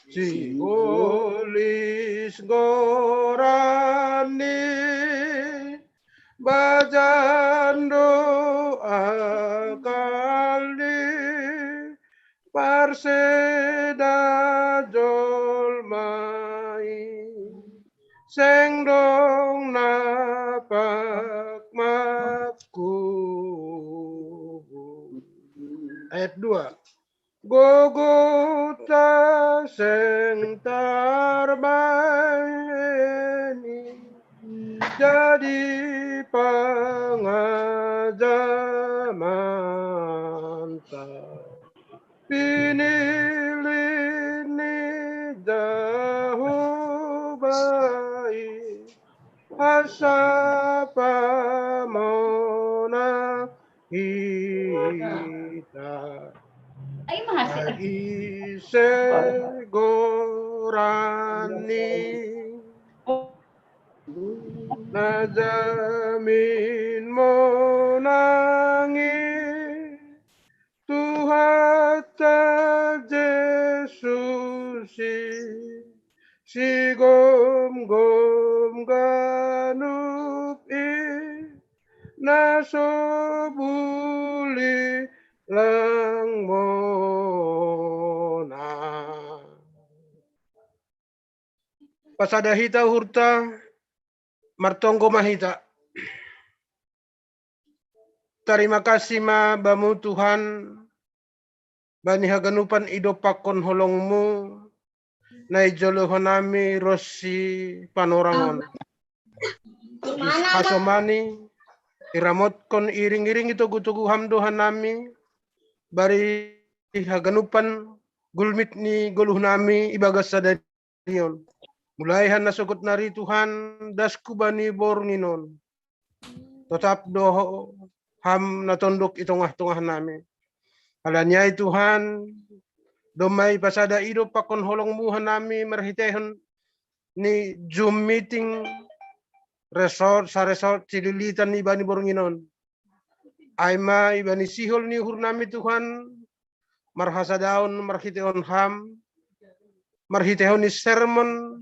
Sigulis gorani bajando akali parseda jolmai sengdong napak makku. Ayat 2. Gogota seng tarbani jadi pangajamanta pinilini jauh baik asapa mona kita Ay, mahasiswa. ise gorani najamin monangi Tuhan Yesus si gom ganup nasobuli lang mona. Pasada hita hurta martonggo mahita. Terima kasih ma bamu Tuhan bani haganupan idopakon holongmu na ijolohanami rosi panorangon. Hasomani iramotkon iring-iring itu gutugu hamdohan nami bari haganupan gulmit ni guluh nami ibagas sadarion. Mulai han nasukut nari Tuhan dasku bani bornginon. Tetap doho ham natondok itongah-tongah nami. Alanyai Tuhan domai pasada ido pakon holong muhan nami merhitehon ni Zoom meeting resort cililitan ni bani bornginon. Aima ibani sihol ni hurnami Tuhan marhasa daun marhitehon ham marhitehon ni sermon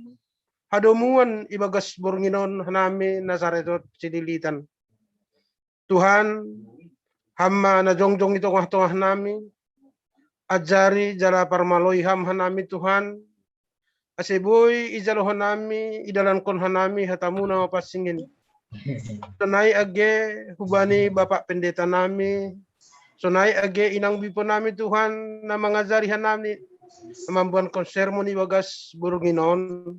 hadomuan ibagas bornginon hanami nasaretot cililitan. Tuhan hamma na jongjong itu tengah-tengah nami ajari jala parmaloi ham hanami Tuhan aseboy ijalohan nami idalan kon hanami hatamuna mapasingin. Sonai age hubani Bapak Pendeta nami, sonai age inang bipo nami Tuhan na mangajari hanami mambuan konsermoni bagas burunginon.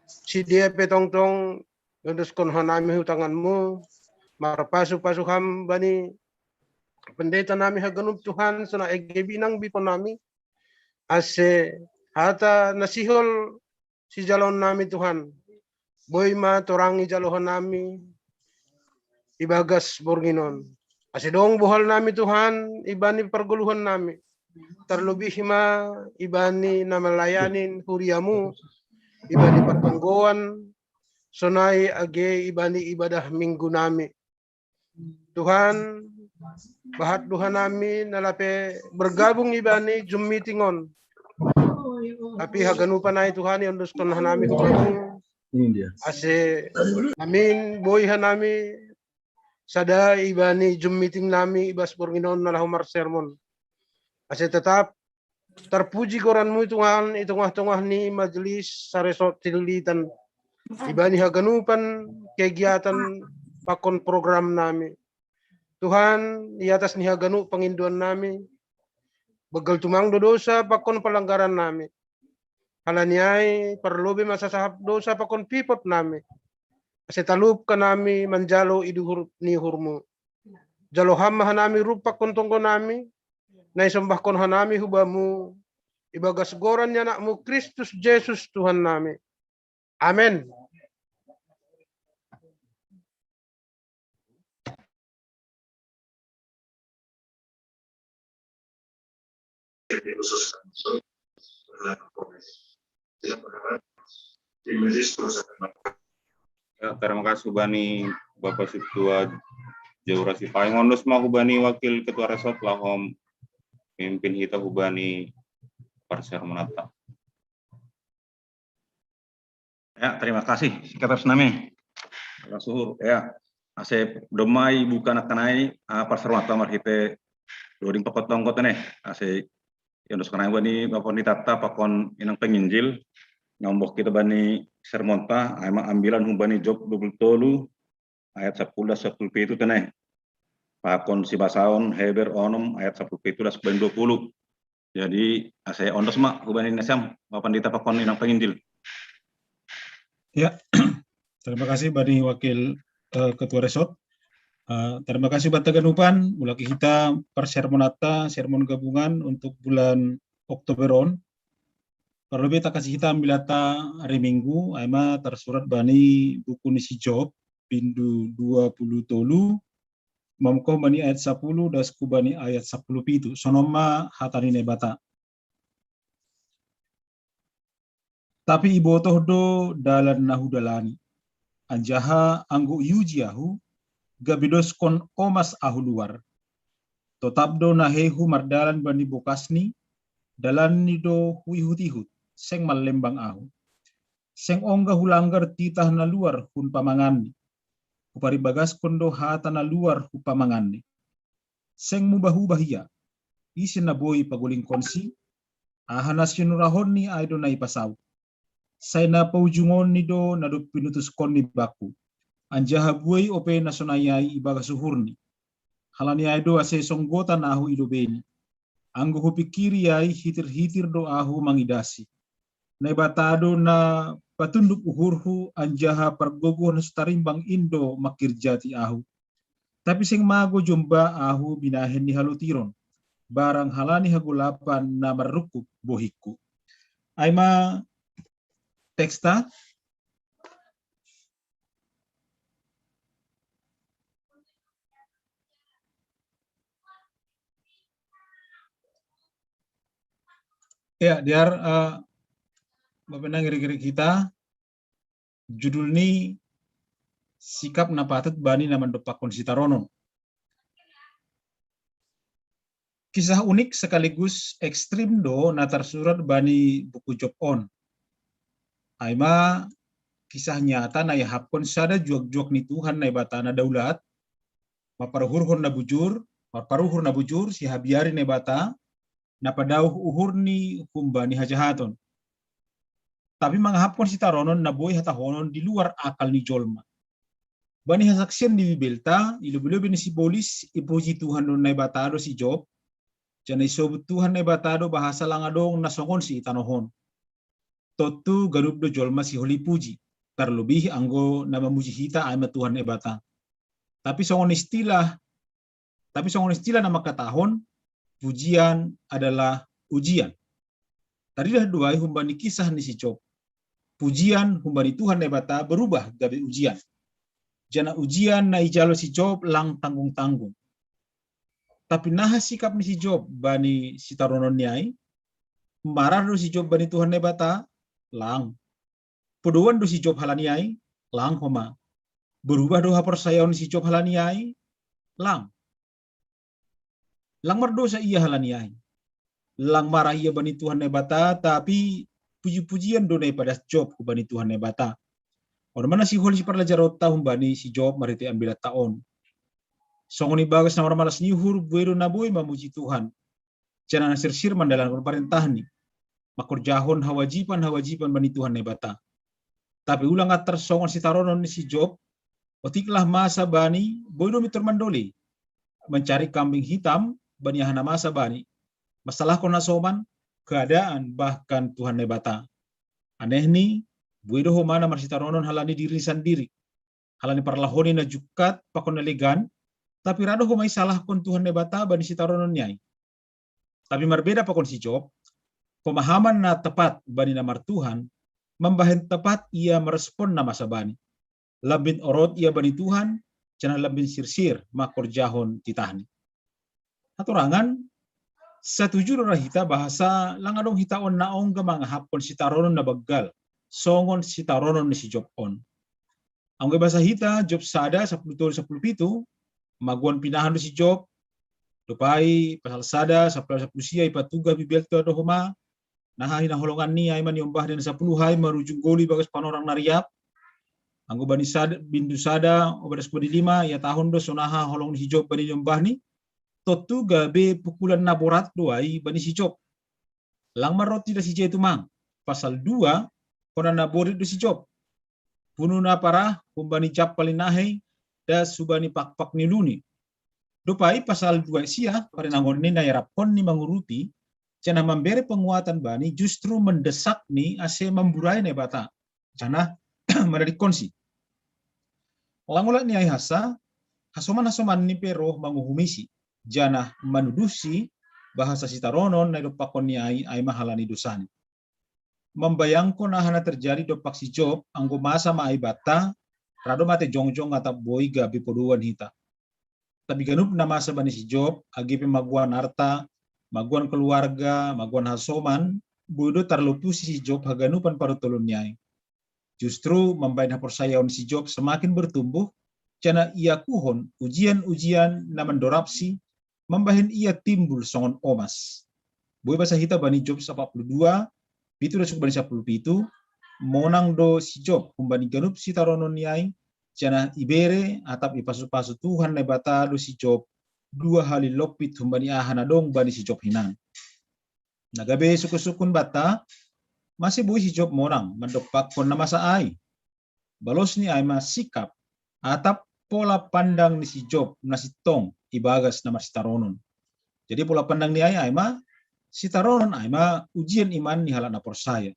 Si dia petongtong ngendus kon hanami hutanganmu marpasu-pasu ham bani pendeta nami haganup Tuhan sona ege binang bipo nami ase hata nasihol si jalon nami Tuhan boy ma torangi jalohan nami ibagas borginon ase dong bohal nami Tuhan ibani perguluhan nami terlebih ma ibani namalayanin huriamu ibani pertonggoan sonai age ibani ibadah minggu nami Tuhan bahat Tuhan nami nalape bergabung ibani Zoom meeting on tapi haganupan ay Tuhan yang dus kon hanami hubamu ase amin boy hanami sada ibani Zoom meeting nami ibas bornginon nalahumar sermon ase tetap terpuji koranmu Tuhan itu tengah-tengah ni majelis saresot cililitan ibani haganupan kegiatan pakon program nami Tuhan di atas ni haganu penginduan nami begal tumang dosa pakon pelanggaran nami halaniai perlobe masa sahab dosa pakon pipot nami asetalup ka nami manjalo iduhur ni hurmu jalo hamma hanami rupa kontongko nami na isombah kon hanami hubamu ibagas goran nya nakmu Kristus Yesus Tuhan nami amin. Ya, terima kasih Bani Bapak Subtua Jaurasi Paling Ondos mau Bani Wakil Ketua Resort lahom pimpin kita Hubani Parser Menata. Ya, terima kasih Sekretaris Nami. Suhur ya. Ase domai bukan akanai pasarmata marhite loading pakotong kota nih. Ase yang dos kanai bani bapon ditata pakon inang penginjil ngombok kita bani sermonta ama ambilan humbani job double tolu ayat 10 itu teneh. Pakon si basaon heber onom ayat 10 itu das 20. Jadi ase ondos mak hubani nasam bapan ditata pakon inang penginjil. Ya, terima kasih Bani Wakil Ketua Resort. Terima kasih Bata Ganupan, mulai kita persermonata, sermon gabungan untuk bulan Oktoberon. Perlebih tak kasih kita ambilata hari Minggu, aima tersurat Bani buku nisi job, pindu 20 tolu, mamko Bani ayat 10, dasku Bani ayat 10 pitu, sonoma hatani nebata. Tapi ibu tohdo dalan nahu dalani, anjaha anggo yujiahu, gabidos kon omas ahu luar. Totapdo nahehu mardalan bani bokasni, dalan nido huihut-ihut, seng malembang ahu. Seng ongga hulanggar titah na luar hun pamanganni. Uparibagas kondo hata na luar hu pamanganni. Seng mubahu bahia, isin na boy paguling konsi, ahanas yunurahon ni aido na ipasaw. Say na paujungon nido na do pinutus kon ni baku. Anjaha buay ope nasonayay ibaga suhurni. Halani aido ase songgotan ahu idobeni. Anggo hupikiri ay hitir-hitir do ahu mangidasi. Naibatado na patunduk uhurhu anjaha pergogo na sutarimbang indo makirjati ahu. Tapi sing mago jomba ahu binahen ni halutiron. Barang halani hagulapan na marukuk bohiku. Aima teksta. Ya, diar Bapak ngiri-ngiri kita judul ini sikap na patut bani na mandopak konsitaronon. Kisah unik sekaligus ekstrim do na tersurat bani buku job on. Aima kisah nyata na yahapkon sada juak-juak ni Tuhan na ibata na daulat, maparuhur na bujur si habiari na ibata, na padauh uhur ni kumbani hajahaton. Tapi manghapon si taronon na boy hatahonon di luar akal ni jolma. Bani hasaksian di Bibelta, ilubi-lubi ni si Bolis, ipuji Tuhan nun na ibatado si Job, dyan isobut Tuhan na ibatado bahasa langadong nasongon si itanohon. Totu ganubdo jolma si holi puji, terlebih anggo na mamuji hita ay Tuhan na ibata. Tapi songon istilah na makatahon, pujian adalah ujian. Tadi dah dua humbani kisah ni si Job. Pujian humbani Tuhan na ibata berubah gabi ujian. Jana ujian na ijalo si Job lang tanggung-tanggung. Tapi naha sikap ni si Job bani si taronon niay, marah do si Job bani Tuhan na ibata, lang. Puduan do si Job halaniay, lang homa. Berubah do hapersayaon si Job halaniay, lang. Lang mardosa iya halaniay. Lang marah iya bani Tuhan na ibata, tapi puji-pujian do na pada Job ku bani Tuhan na ibata. Orang mana si hol si parlajarot tahun bani si Job mariti ambilat taon. Songoni bagas na orang malas nihur buero na boy mamuji Tuhan. Jangan sirsir mandalan perintah ni. Makurjahon hawajipan bani Tuhan na ibata. Tapi ulang atar songon si taronon ni si Job, otiklah masa bani boy do mitur mandoli. Mencari kambing hitam bani hana masa bani. Masalah kona soman, keadaan bahkan Tuhan na ibata. Aneh ni, buedo homana marsitaronon halani diri sendiri. Halani parlahoni na jukat pakon naligan, tapi rado homai salah kon Tuhan nebata bani sitaronon nyai. Tapi marbeda pakon si Job, pemahaman na tepat bani namar Tuhan, membahen tepat ia merespon nama sabani. Labin orot ia bani Tuhan, cina labin sirsir makor jahon titahni. Aturangan, setuju rahita bahasa langadong hitaon naong gamang hapon sitaronon na baggal. Songon si taronon ni si Job on. Ang bahasa hita, Job sada 10:10 maguan pinahan si Job, dupai pasal sada 10 siya ipatuga bibel to homa, Nah hinaholongan ni ay man yombah dan 10 hay marujung goli bagas panorang nariap. Anggo bani sada bindu sada obadas bodi 5 ya tahun do sonaha holong ni hijau bani yombah ni totu gabe pukulan naborat do ay bani si job. Lang maroti da si itu mang. Pasal 2 kona naborit do si job. Puno na para kumbani cap palinahe da subani pak-pak ni luni. Dopai pasal 2 sia pada nangon ni nairapon ni manguruti cana memberi penguatan bani justru mendesak ni ase memburai ne bata. Cana menjadi konsi. Langulat ni ay hasa hasoman ni pero manguhumisi jana manudusi bahasa sitaronon na dopakon ni ay mahalani dosani. Membayangkan ahana terjadi dopak si Job anggo masa maay bata rado mate jongjong atap boy gabi poduan hita. Tapi ganup na masa bani si Job agi pemaguan harta, maguan keluarga, maguan hasoman, bodo tarlupu si Job haganupan parutulun niay. Justru membain haporsayaon si Job semakin bertumbuh, cana ia kuhon ujian-ujian na mendorapsi, membahin ia timbul songon omas. Boy bahasa hita bani Job 42, pitu dasuk bani 17, monang do si Job, kumbani ganup si taronon niay, cana ibere atap ipasu-pasu Tuhan nebata do si Job, 2 hali lopit humbani ahanadong bani si Job hinan. Nagabe suku-sukun bata, masih buih si Job monang mendopak kon nama saai. Balos ni ay masikap atap pola pandang ni si Job nasitong ibagas nama si taronon. Jadi pola pandang ni ay ma si taronon ay ma ujian iman ni halak na persaya.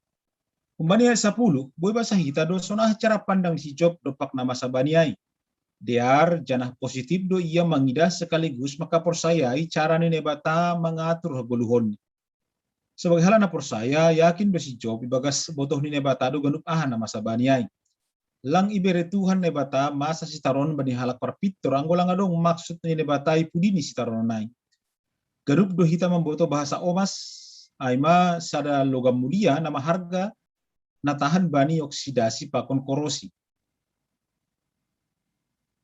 Kumbani ayat 10, boy bahasa hita do sonah cara pandang si Job dopak nama sabani ay. Dear janah positif do ia mengidah sekaligus maka persayai cara ni nebata mengatur hagoluhon. Sebagai hal na persaya yakin do si Job ibagas botoh ni nebata do ganup ahan nama sabani ay. Lang ibere Tuhan nebata masa si taron bani halak parpitor anggolang adong maksud ni nebata ipudini si taron ay. Ganup do hita memboto bahasa omas ay ma sada logam mulia nama harga natahan bani oksidasi pakon korosi.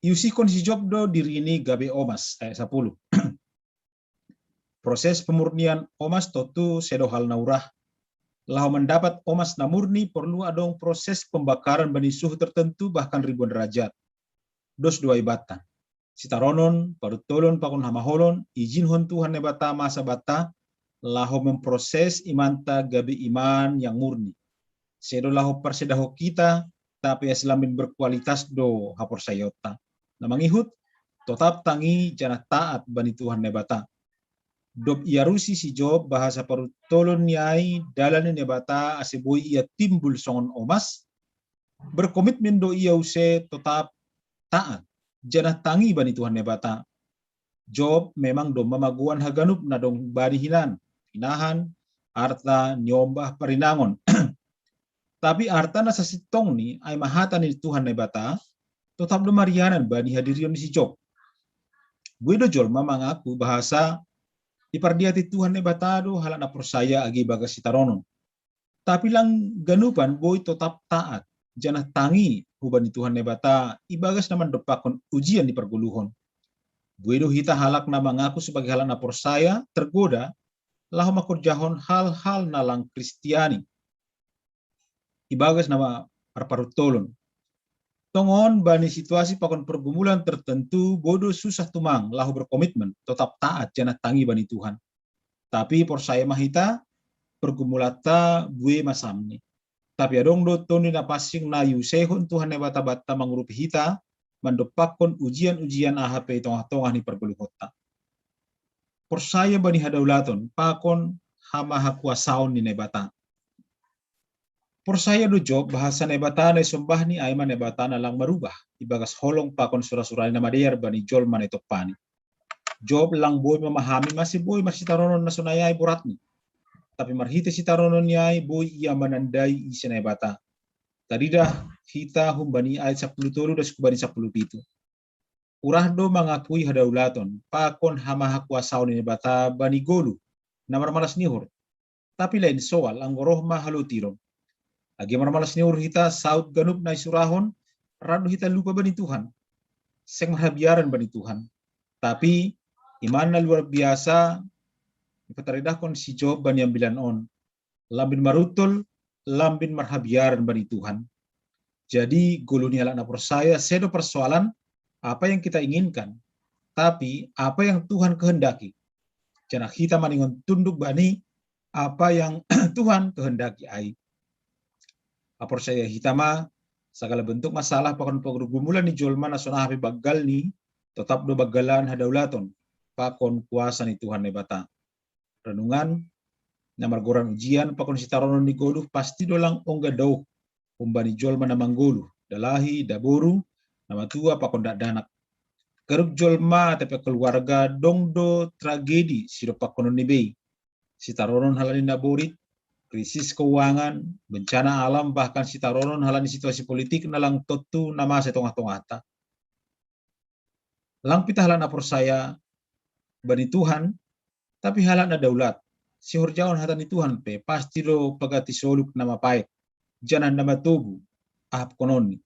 Iusikon si Job do diri ini gabe omas ayat 10. Proses pemurnian omas totu sedo hal naurah. Lau mendapat omas namurni perlu adong proses pembakaran bani suhu tertentu bahkan ribuan derajat. Dos dua ibatan. Sitaronon, parutolon, pakon hamaholon, izin hon Tuhan nebata masa bata, lahu memproses imanta gabi iman yang murni. Sedo lahu persedaho kita, tapi islamin berkualitas do hapor sayota. Namangihut, tetap tangi jana taat bani Tuhan nebata. Dob iarusi si Job bahasa parutolon niai dalan nebata aseboy ia timbul songon omas, berkomitmen do ia use tetap taat. Jana tangi bani Tuhan nebata. Job memang do mamaguan haganup na dong bani hinan, hinahan, harta, nyombah, parinangon. Tapi harta na sa sitong ni ay mahata ni Tuhan nebata, tetap do marianan bani hadirion si Job. Guido Jolma mengaku bahasa ipardiati Tuhan nebata do halak na persaya agi bagas sitaronon. Tapi lang ganupan boy tetap taat. Jana tangi hubani Tuhan nebata ibagas naman dopakon ujian di perguluhon. Guido hita halak na mengaku sebagai halak na persaya tergoda lahu makurjahon hal-hal nalang Kristiani. Ibagas nama parparutolon. Tongon bani situasi pakon pergumulan tertentu bodo susah tumang lahu berkomitmen tetap taat jana tangi bani Tuhan. Tapi persaya mahita pergumulata bue masamni. Tapi adong do toni na pasing na yusehon Tuhan nebata bata mangurupi hita mandopakon ujian-ujian AHP tongah-tongah ni perguluhota. Persaya bani hadaulaton pakon hama hakuasaon ni nebata. Persaya do Job bahasa nebata na sumbah ni ayman nebata na lang marubah ibagas holong pakon surah-surah na madear bani Jol manetopani. Job lang boy memahami masih boy masih taronon na sunayay burat ni. Tapi marhita si taronon niyay boy ia menandai isi nebata. Tadi dah hita humbani ayat 10 das kubani 17. Urah do mengakui hadaulaton pakon hama hakuasaon ni nebata bani golu namar malas nihur. Tapi lain soal anggoroh mahalutiron. Agi marmalas ni hita saud ganup na isurahon, rado hita lupa bani Tuhan. Seng mahabiaran bani Tuhan. Tapi iman na luar biasa ipataridahkon si Job bani ambilan on. lambin marutul, lambin marhabiaran bani Tuhan. Jadi goluni halak na persaya sedo persoalan apa yang kita inginkan, tapi apa yang Tuhan kehendaki. Jangan kita maningon tunduk bani apa yang Tuhan kehendaki ai. Apor saya hitama segala bentuk masalah pakon gumulan ni jolma nasona hape bagal ni tetap do bagalan hadaulaton pakon kuasa ni Tuhan nebata. Renungan namargoran ujian pakon sitarono ni goduh pasti dolang ongga dauh umbani jolma namanggulu dalahi daboru nama tua pakon dak danak. Keruk jolma tepe keluarga dongdo tragedi siro pakon ni bei. Sitaronon halani naborit, krisis keuangan, bencana alam, bahkan sitaronon halani situasi politik nalang totu nama setongah-tongah ta. Lang pita halana persaya bani Tuhan, tapi halana daulat. Sihor jaon hatani Tuhan pe pasti lo pagati soluk nama paet. Janan nama tubuh, ahap kononi.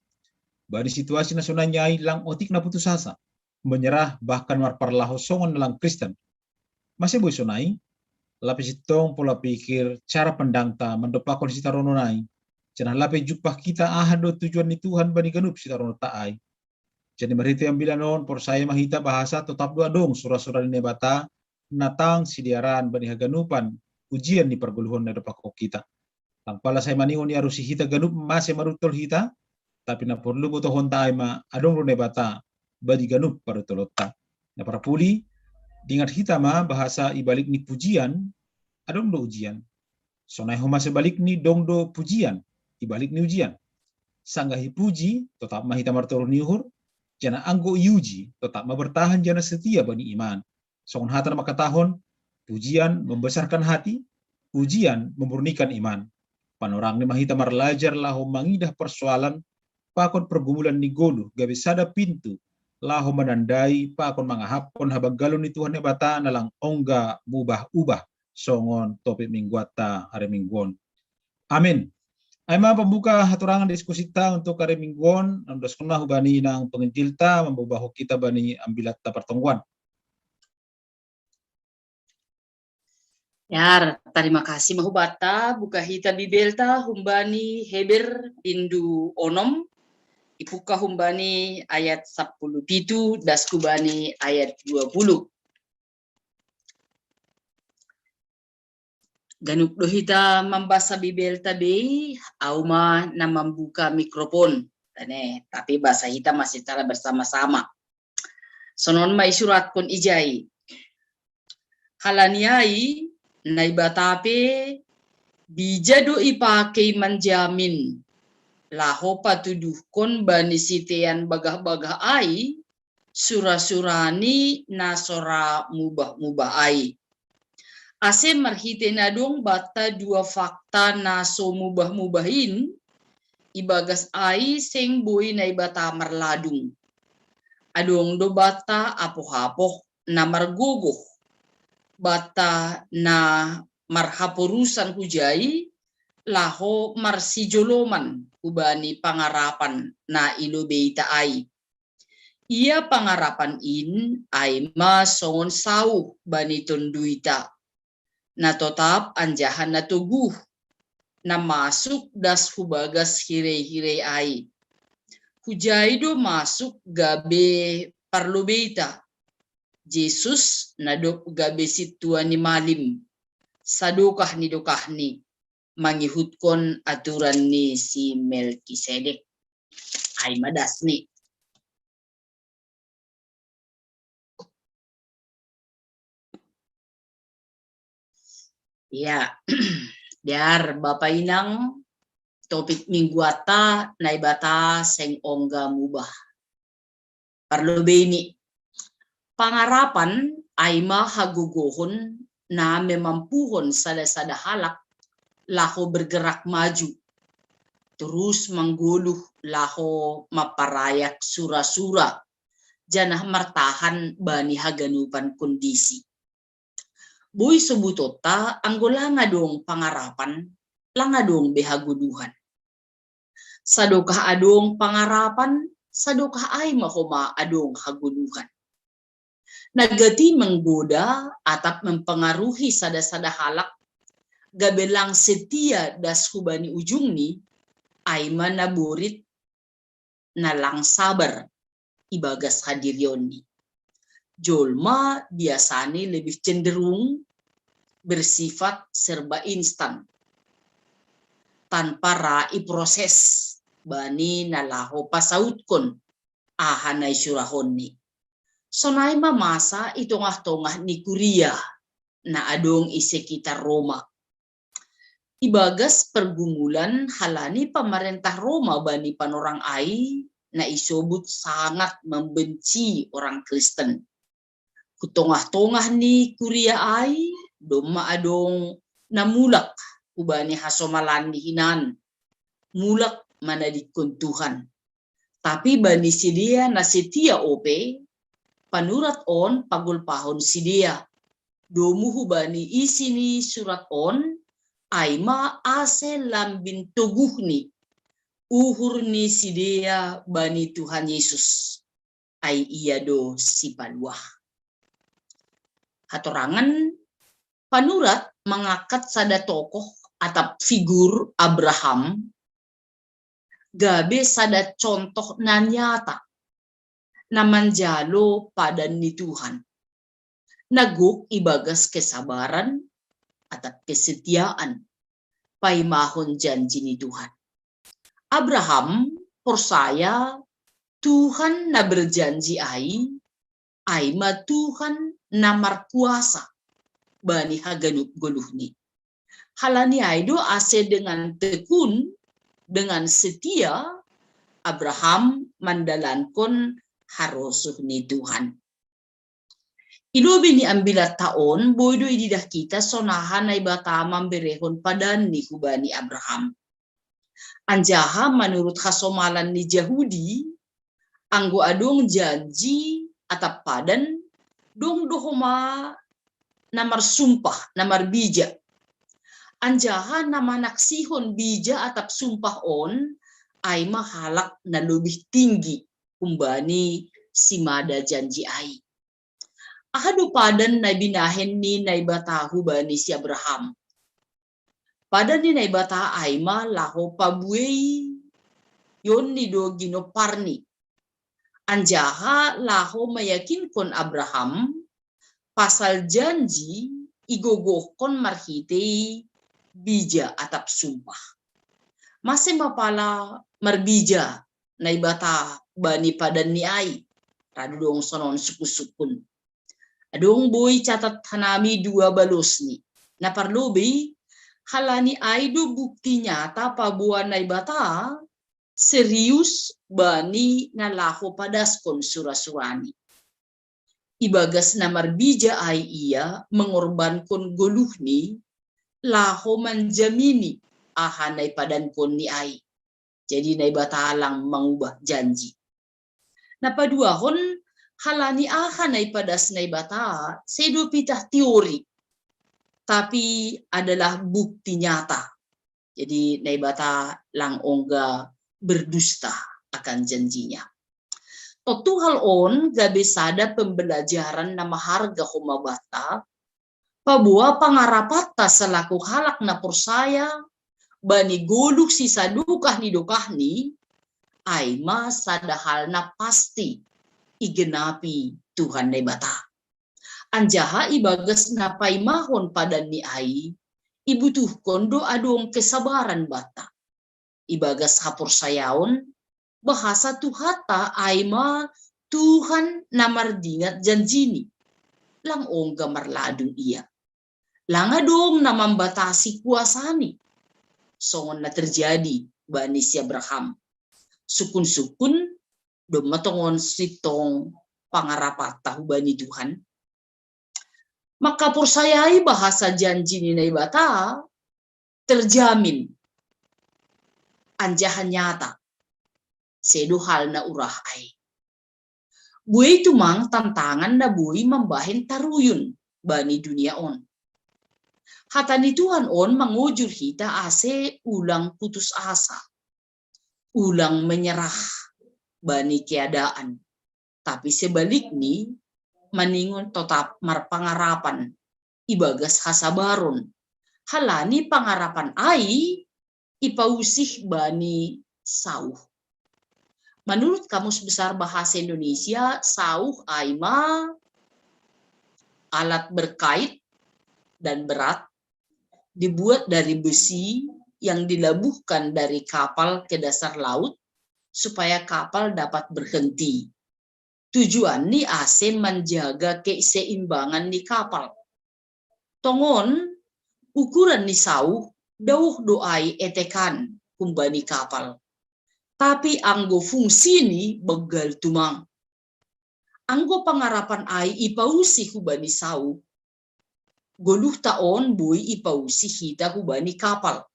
Bani situasi nasional nyai lang otik na putus asa. Menyerah bahkan marparlaho songon nalang Kristen. Masih boy sonai, lapis itong pola pikir, cara pendangta, mendopakon sitarono nai. Jangan lapis jupah kita ahado tujuan ni Tuhan bani ganup sitarono taai. Jadi merita yang bila non, por saya mahita bahasa tetap dua dong surah-surah ni nebata, natang sidiaran bani haganupan, ujian di perguluhan na dopakok kita. Ang pala saya maningon ni arusi hita ganup masih marutol hita, tapi na perlu butuh hontai ma adong rune bata badi ganup parutolota. Na para puli dingat hita ma bahasa ibalik ni pujian adong do ujian. Sonai homa sebalik ni dong do pujian ibalik ni ujian. Sanggahi puji tetap ma hita martoro niuhur, jana anggo iuji tetap ma bertahan jana setia bani iman. Songon hata na makatahon pujian membesarkan hati, ujian memurnikan iman. Panorang ni mahita marlajar laho mangidah persoalan pakon pergumulan ni golu gabe sada pintu laho menandai pakon mangahapon habagalon ni Tuhan nebata nalang ongga mubah-ubah songon topik mingguata hari mingguon. Amin. Aima pembuka haturangan diskusi ta untuk hari mingguon andos kena hubani nang penginjil ta membawa kita bani ambilat ta pertongguan. Yar, terima kasih mahubata buka hita bibelta humbani Heber Indu Onom ipuka humbani ayat 10 das kubani ayat 20. Ganuk do hita membasa bibelta be auma na membuka mikrofon. Tapi bahasa hita masih cara bersama-sama. Sonon mai surat pun ijai. Halaniai naibatape bijado ipake manjamin laho patuduh kon bani sitean bagah-bagah ai surah-surani nasora mubah-mubah ai ase marhite nadong bata dua fakta naso mubah-mubahin ibagas ai seng boy naibata marladung adong do bata apoh-apoh na margogoh bata na marhapurusan hujai laho marsijoloman ubani pangarapan na ilubeita ai. Ia pangarapan in ay masongon sauh bani tunduita na tetap anjahan na tuguh na masuk das hubagas hirei-hirei ai. Hujai do masuk gabe parlubeita. Jesus nadok gabe situan ni malim sadukah ni mangihutkon aturan ni si Melkisedek ay madas ni. Ya, biar Bapak Inang topik mingguata naibata seng ongga mubah. Perlu beni pangarapan ay mahaguguhon na memampuhon sada-sada halak laho bergerak maju. Terus mengguluh laho maparayak sura-sura janah martahan bani haganupan kondisi. Boy sebutota anggola ngadong pangarapan langadong behaguduhan. Sadokah adong pangarapan sadokah ay mahoma adong haguduhan. Nagati menggoda atap mempengaruhi sada-sada halak gabelang setia das hubani ujung ni aima na burit na lang sabar ibagas hadirion ni. Jolma biasanya lebih cenderung bersifat serba instan tanpa rai proses bani nalaho pasautkon ahanay surahon ni. Sonay mamasa itongah-tongah ni Kuria na adong isekitar Roma. Ibagas pergumulan halani pemerintah Roma bani panorang ai na isobut sangat membenci orang Kristen. Kutongah-tongah ni Kuria ai doma adong namulak ubani hasomalan ni hinan mulak manadikon Tuhan. Tapi bani sidia na setia ope panurat on pagulpahon sidia. Domu hubani isini surat on aima ase lambin tuguh ni uhur ni sidia bani Tuhan Yesus. Ai iya do si paluah. Hatorangan panurat mengangkat sada tokoh atau figur Abraham gabe sada contoh na nyata na manjalo padan ni Tuhan. Naguk ibagas kesabaran atau kesetiaan paimahon janji ni Tuhan. Abraham percaya Tuhan na berjanji ai ma Tuhan na markuasa bani haganup goluh ni. Halani aido ase dengan tekun, dengan setia, Abraham mandalankon harosuh ni Tuhan. Ilobi ni ambilat taon, boydo ididah kita sonahan ay bata mamberehon padan ni hubani Abraham. Anjaha menurut hasomalan ni Yahudi, anggo adong janji atap padan, dong dohoma namar sumpah, namar bija. Anjaha nama naksihon bija atap sumpah on, ay mahalak na lebih tinggi kumbani simada janji ay. Ahadu padan na binahen ni naibatahu bani si Abraham. Padan ni naibata ay ma laho pabuey yon ni do ginoparni. Anjaha laho mayakin kon Abraham pasal janji igogohkon marhitei bija atap sumpah. Masih mapala marbija naibata bani padan ni ay. Radu dong sonon suku-sukun. Adong boy catat hanami dua balos ni. Na parlobi halani ay do bukti nyata pabuan naibata serius bani nalaho padaskon surasurani. Ibagas na marbija ay iya mengorbankon goluh ni laho manjamini ahanay padankon ni ay. Jadi naibata lang mangubah janji. Napaduahon halani ahanay padas naibata sedo pitah teori. Tapi adalah bukti nyata. Jadi naibata lang ongga berdusta akan janjinya. Totu hal on gabe sada pembelajaran nama harga humabata pabua pangarapata selaku halak na persaya bani goluk sisa dukah ni aima sada hal na pasti igenapi Tuhan naibata. Anjaha ibagas na paimahon padan ni ai ibutuh kondo adong kesabaran bata. Ibagas hapur sayaon bahasa tuhata aima Tuhan namardingat janjini. Lang ongga marladung iya. Langa dong namambatasi kuasani. Songon na terjadi bani si Abraham. Sukun-sukun domatongon sitong pangarapat tahu bani Tuhan. Maka persayai bahasa janji ni naibata terjamin. Anjahan nyata. Sedo hal na urah ay. Buay tumang tantangan na buay mambahin taruyun bani dunia on. Hata ni Tuhan on mangujur hita ase ulang putus asa. Ulang menyerah bani keadaan. Tapi sebalik ni maningon tetap marpangarapan ibagas hasabaron halani pangarapan ai ipausih bani sauh. Menurut Kamus Besar Bahasa Indonesia, sauh aima alat berkait dan berat dibuat dari besi yang dilabuhkan dari kapal ke dasar laut supaya kapal dapat berhenti. Tujuan ni ase menjaga keseimbangan di kapal. Tongon ukuran ni sauh dauh doai etekan kumbani kapal. Tapi anggo fungsi ni begal tumang. Anggo pangarapan ai ipausi hubani sauh. Goluh taon bui ipausi hita hubani kapal.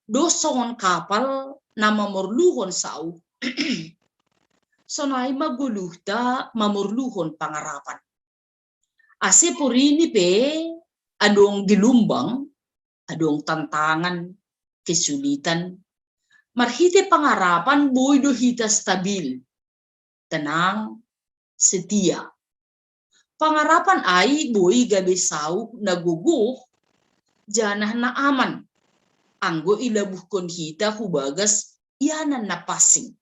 Dosongon kapal nama morluhon sauh. Sonai maguluh ta mamorluhon pangarapan. Ase purini pe adong gelumbang, adong tantangan, kesulitan. Marhite pangarapan boy do hita stabil, tenang, setia. Pangarapan ai boy gabe sauh naguguh, janah na aman. Anggo ilabuhkon hita hubagas ianan na pasing.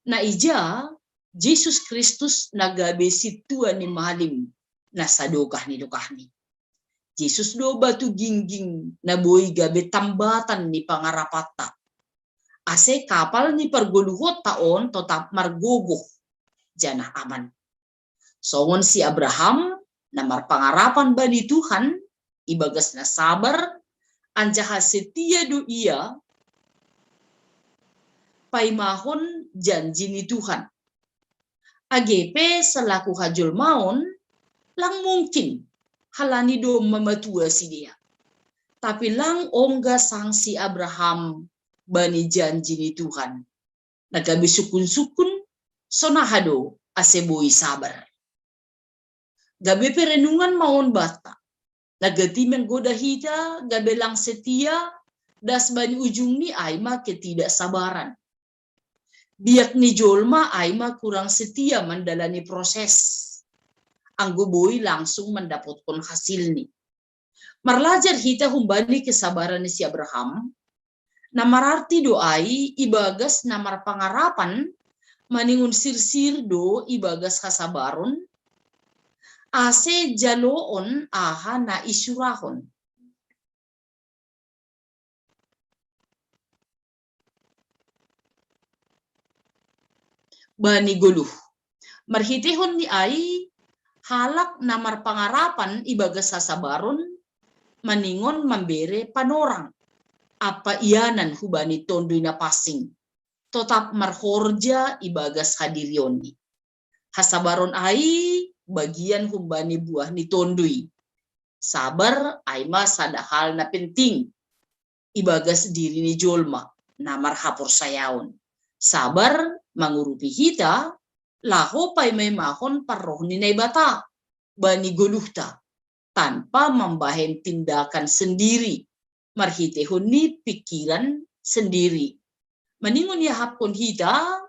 Na ija, Jesus Kristus nagabe situa ni malim na sadokah ni Jesus do batu gingging na boy gabe tambatan ni pangarapata. Ase kapal ni pergoluhot taon tetap margogoh janah aman. Songon si Abraham namar pangarapan bani Tuhan ibagas na sabar anjaha setia do ia paimahon janji ni Tuhan. AGP selaku hajul maun lang mungkin halani do mamatua si dia. Tapi lang ongga sang si Abraham bani janji ni Tuhan. Nagabi sukun-sukun sonahado aseboi sabar. Gabi perenungan maun bata. Nagati menggoda hita gabe lang setia das bani ujung ni aima ketidaksabaran. Biak ni jolma aima kurang setia mendalani proses. Anggo boy langsung mendapatkan hasil ni. Marlajar hita humbani kesabaran ni si Abraham. Namararti doai ibagas namar pangarapan maningun sirsir do ibagas kasabaron ase jaloon aha na isurahon. Bani goluh. Marhitihon ni ai halak namar pangarapan ibagas kasabaron maningon membere panorang. Apa ianan hubani tondui na pasing. Tetap marhorja ibagas hadirioni. Hasabaron ai bagian hubani buah ni tondui. Sabar aima sada hal na penting. Ibagas diri ni jolma. Namar hapor sayaon. Sabar mangurupi hita. Laho pay may mahon paroh ni naibata. Bani goluhta. Tanpa membahen tindakan sendiri. Marhitehon ni pikiran sendiri. Maningon ya hapon hita,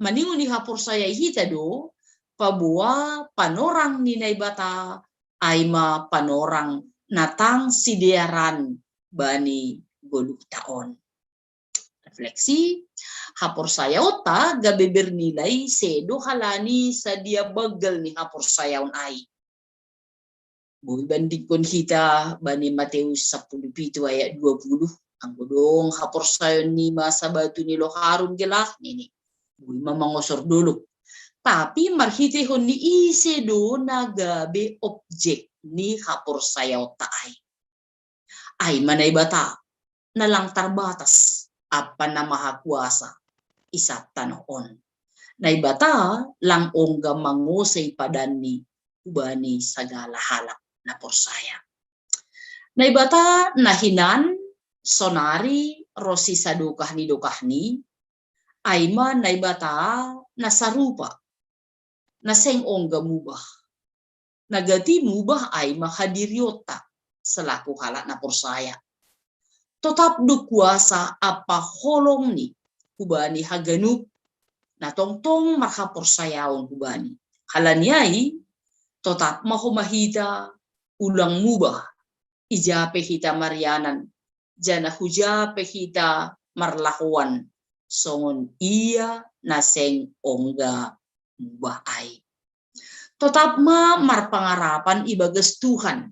maningon ni hapor saya hita do, pabua panorang ni naibata, aima panorang natang sidearan bani goluh taon. Refleksi, hapor saya ota gabe bernilai sedo halani sadia bagal ni hapor sayaon ai. Boy bandingkon kita bani Matius 10 ayat 20 anggo dong hapor sayon ni masa batu ni lo harum gelah nini. Boy mamangosor dulu. Tapi marhitehon ni ise do nagabe objek ni hapor sayaw taay. Ay manay bata nalang tarbatas apa na maha kuasa isat tanoon. Naibata lang ongga mangusay padan ni ubani sagala halak na porsaya. Naibata nahinan sonari rosi sadukah ni aima naibata nasarupa naseng ongga mubah. Nagati mubah aima hadiriota selaku halak na porsaya. Tetap du kuasa apa holong ni ubani haganup na tongtong marha porsayaon ubani. Halanyai tetap mahumahita ulang mubah ijape hita marianan, jana hujape hita marlahuan, songon ia naseng ongga baai. Tetap marpangarapan ibagas Tuhan,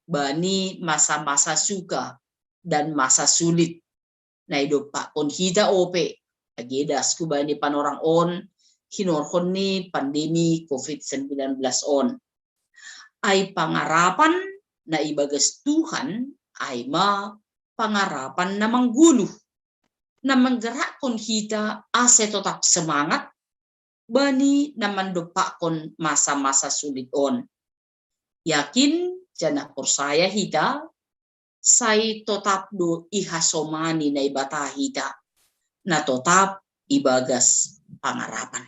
bani masa-masa suka dan masa sulit. Na idopa on hita ope, agedas kubani panorang on, hinorhon ni pandemi COVID-19 on. Ay pangarapan na ibagas Tuhan ay pangarapan na mangguluh, na menggerakkan kita ase tetap semangat, bani na mandopakon masa-masa sulit on. Yakin jana persaya hita, say tetap do ihasomani na ibata hita, na tetap ibagas pangarapan.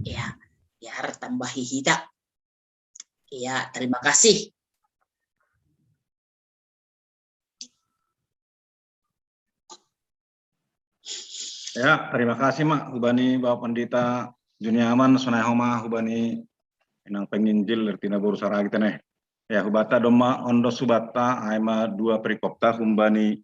Ya, biar tambahi hita. Ya, terima kasih. Ya, terima kasih Mak hubani Bapak Pendeta Juniaman Sunai Homa hubani inang penginjil tina borusara kita nih. Ya hubata doma ondo subata aima 2 perikopta humbani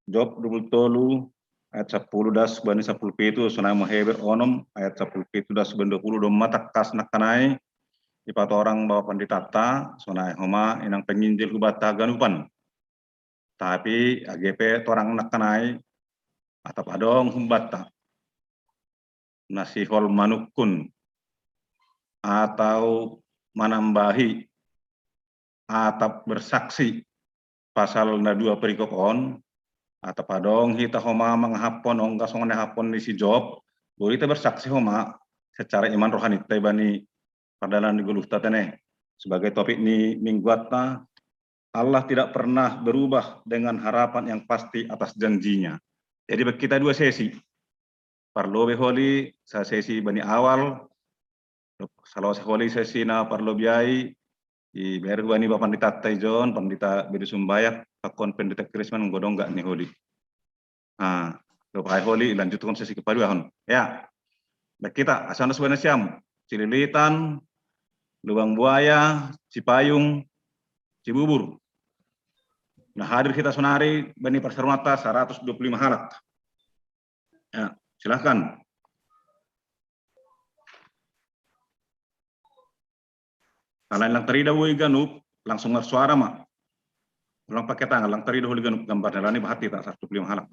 Job 27 ayat 10 das hubani 10 pitu Sunai Heber onom ayat 10 pitu das 20 doma takas nakanai ipat orang Bapak Pendeta ta Sunai Homa inang penginjil hubata ganupan. Tapi AGP torang nakanai atap adong humbata nasihol manukun atau menambahi atap bersaksi pasal na 2 perikop on atap adong hita homa menghapon ongga songon hapon di si Job boleh kita bersaksi homa secara iman rohani tebani padalan di guluh tatene sebagai topik ni mingguatna Allah tidak pernah berubah dengan harapan yang pasti atas janjinya. Jadi kita 2 sesi. Parlo beholi sa sesi bani awal, salah holi sesi na parlo biai, di beru bani Bapak Pendeta Taijon, Pendeta Bedu Sumbayak, Pakon Pendeta Krisman godong gak nih holi. Nah, lepas holi lanjutkan sesi kedua hon. Ya, baik kita asal sebenarnya siam, Cililitan, Lubang Buaya, Cipayung, Cibubur. Nah hadir kita sonari bani Parsermata 125 halak. Ya, silahkan. Kalau yang terida woi ganup langsung bersuara mak. Ulang pakai tangan lang terida woi ganup gambar nalani bahati tak 125 halak.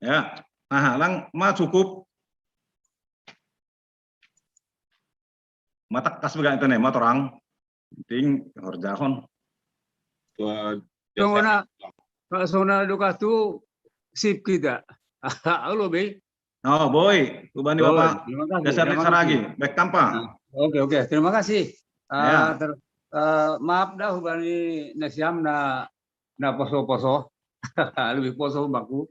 Ya, nah lang ma cukup mata kas began itu nih motor orang penting horjahon. Tua Sona duka tu sip kita. Halo Be. Oh boy, ubani Bapak dasar saragi, baik tampa. Oke, terima kasih. Ya. Maaf dah ubani nasiam na poso-poso. Lebih poso baku.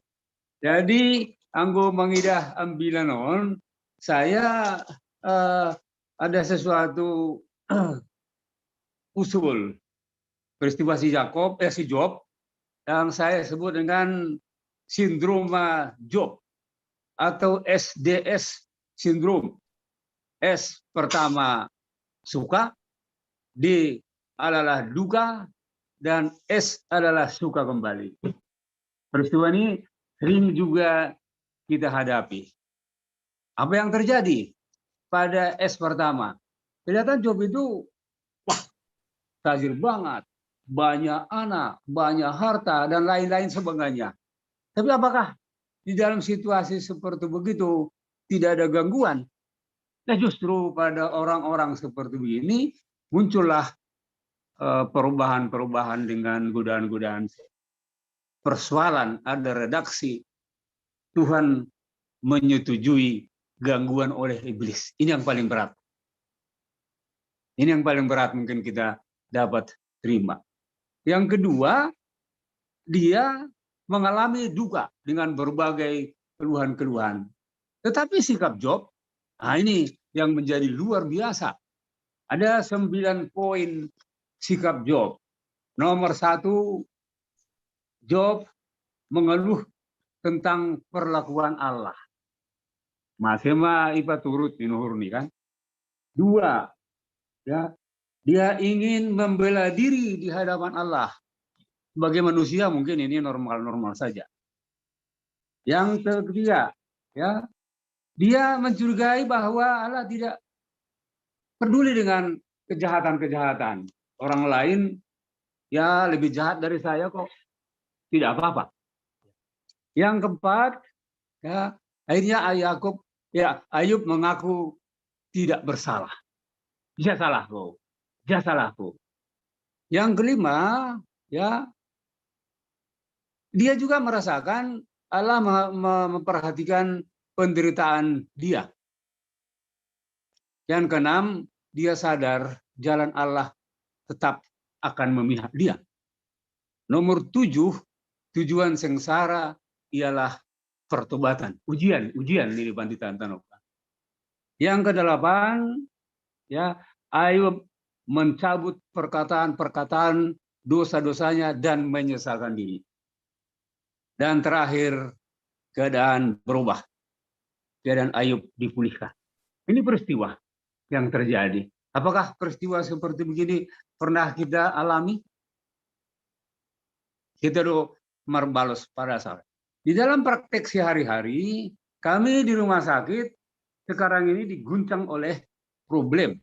Jadi anggo mengidah ambilan on, saya ada sesuatu usul peristiwa si Job yang saya sebut dengan sindroma Job atau SDS syndrome. S pertama suka, D adalah duka, dan S adalah suka kembali. Peristiwa ini sering juga kita hadapi. Apa yang terjadi pada S pertama? Kelihatan Job itu, wah, tajir banget, banyak anak, banyak harta, dan lain-lain sebagainya. Tapi apakah di dalam situasi seperti begitu tidak ada gangguan? Nah, justru pada orang-orang seperti begini muncullah perubahan-perubahan dengan godaan-godaan. Persoalan ada redaksi Tuhan menyetujui gangguan oleh iblis. Ini yang paling berat. Ini yang paling berat mungkin kita dapat terima. Yang kedua, dia mengalami duka dengan berbagai keluhan-keluhan. Tetapi sikap Job, nah ini yang menjadi luar biasa. Ada 9 poin sikap Job. Nomor 1, Job mengeluh tentang perlakuan Allah. Masema ipa turut dinuhurni kan. 2, ya, dia ingin membela diri di hadapan Allah. Sebagai manusia mungkin ini normal-normal saja. Yang ketiga, ya, dia mencurigai bahwa Allah tidak peduli dengan kejahatan-kejahatan. Orang lain ya lebih jahat dari saya kok. Tidak apa-apa. Yang keempat, ya, akhirnya Ayub mengaku tidak bersalah. Dia salahku. Dia salahku. Yang kelima, ya, dia juga merasakan Allah memperhatikan penderitaan dia. Yang keenam, dia sadar jalan Allah tetap akan memihak dia. Nomor 7, tujuan sengsara ialah pertobatan. Ujian ini Pandita Antanoka. Yang kedelapan, ya, Ayub mencabut perkataan-perkataan dosa-dosanya dan menyesalkan diri. Dan terakhir, keadaan berubah. Keadaan Ayub dipulihkan. Ini peristiwa yang terjadi. Apakah peristiwa seperti begini pernah kita alami? Kita do marbalos pada saat. Di dalam praktek sehari-hari, kami di rumah sakit sekarang ini diguncang oleh problem.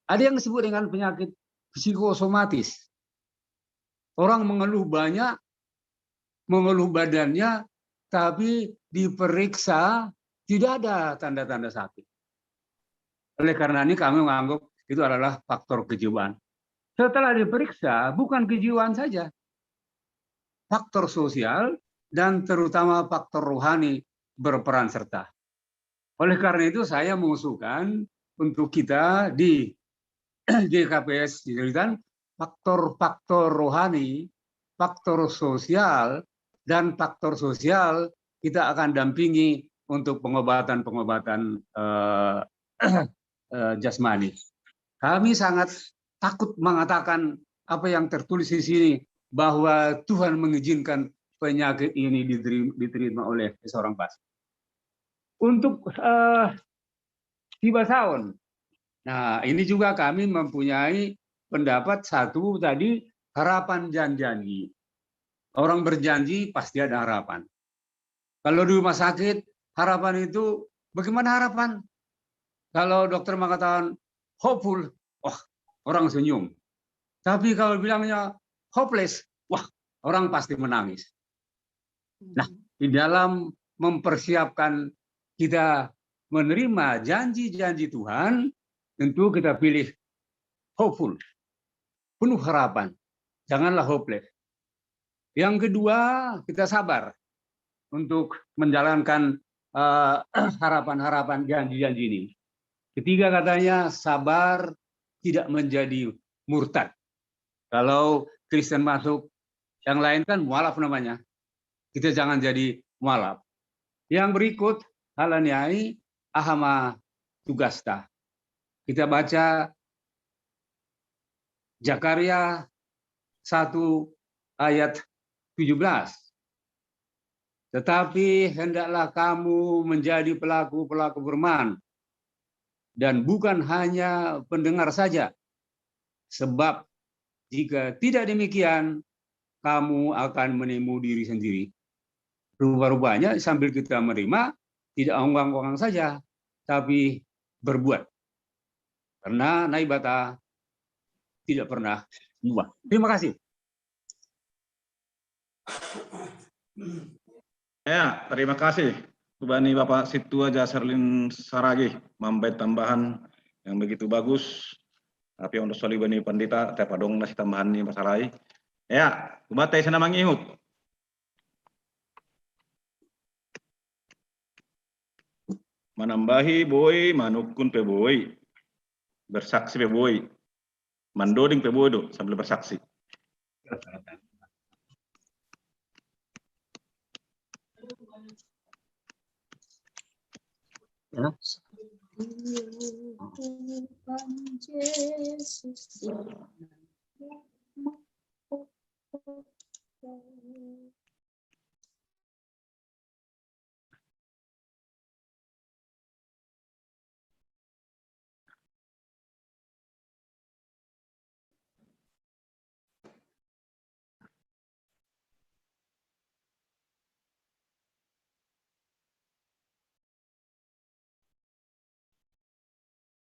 Ada yang disebut dengan penyakit psikosomatis. Orang mengeluh banyak, mengeluh badannya, tapi diperiksa tidak ada tanda-tanda sakit. Oleh karena ini kami menganggap itu adalah faktor kejiwaan. Setelah diperiksa, bukan kejiwaan saja, faktor sosial dan terutama faktor rohani berperan serta. Oleh karena itu saya mengusulkan untuk kita di GKPS diberikan faktor-faktor rohani, faktor sosial, dan faktor sosial kita akan dampingi untuk pengobatan-pengobatan jasmani. Kami sangat takut mengatakan apa yang tertulis di sini, bahwa Tuhan mengizinkan penyakit ini diterima oleh seorang pasien. Untuk Tibasaon, nah ini juga kami mempunyai pendapat satu tadi, harapan dan janji. Orang berjanji pasti ada harapan. Kalau di rumah sakit, harapan itu bagaimana harapan? Kalau dokter mengatakan hopeful, wah, orang senyum. Tapi kalau bilangnya hopeless, wah, orang pasti menangis. Nah, di dalam mempersiapkan kita menerima janji-janji Tuhan, tentu kita pilih hopeful, penuh harapan. Janganlah hopeless. Yang kedua, kita sabar untuk menjalankan harapan-harapan janji-janji ini. Ketiga katanya, sabar tidak menjadi murtad. Kalau Kristen masuk, yang lain kan mualaf namanya. Kita jangan jadi mualaf. Yang berikut, halaniai ahama tugasta. Kita baca Zakaria 1 ayat 17. Tetapi hendaklah kamu menjadi pelaku-pelaku firman, dan bukan hanya pendengar saja. Sebab jika tidak demikian, kamu akan menipu diri sendiri. Rupa-rupanya sambil kita menerima, tidak ongkang-ongkang saja, tapi berbuat. Karena naibata tidak pernah berubah. Terima kasih. Ya, terima kasih. Bani Bapak Situa Jasarlin Saragi, memberi tambahan yang begitu bagus. Tapi untuk soli Bani Pandita, tepadong nasi tambahan ini masalahnya. Ya, kubatai sana mangihut. Manambahi boy, manukun pe boy. Bersaksi pe boy. Mandoding pe boy do sambil bersaksi. Ya.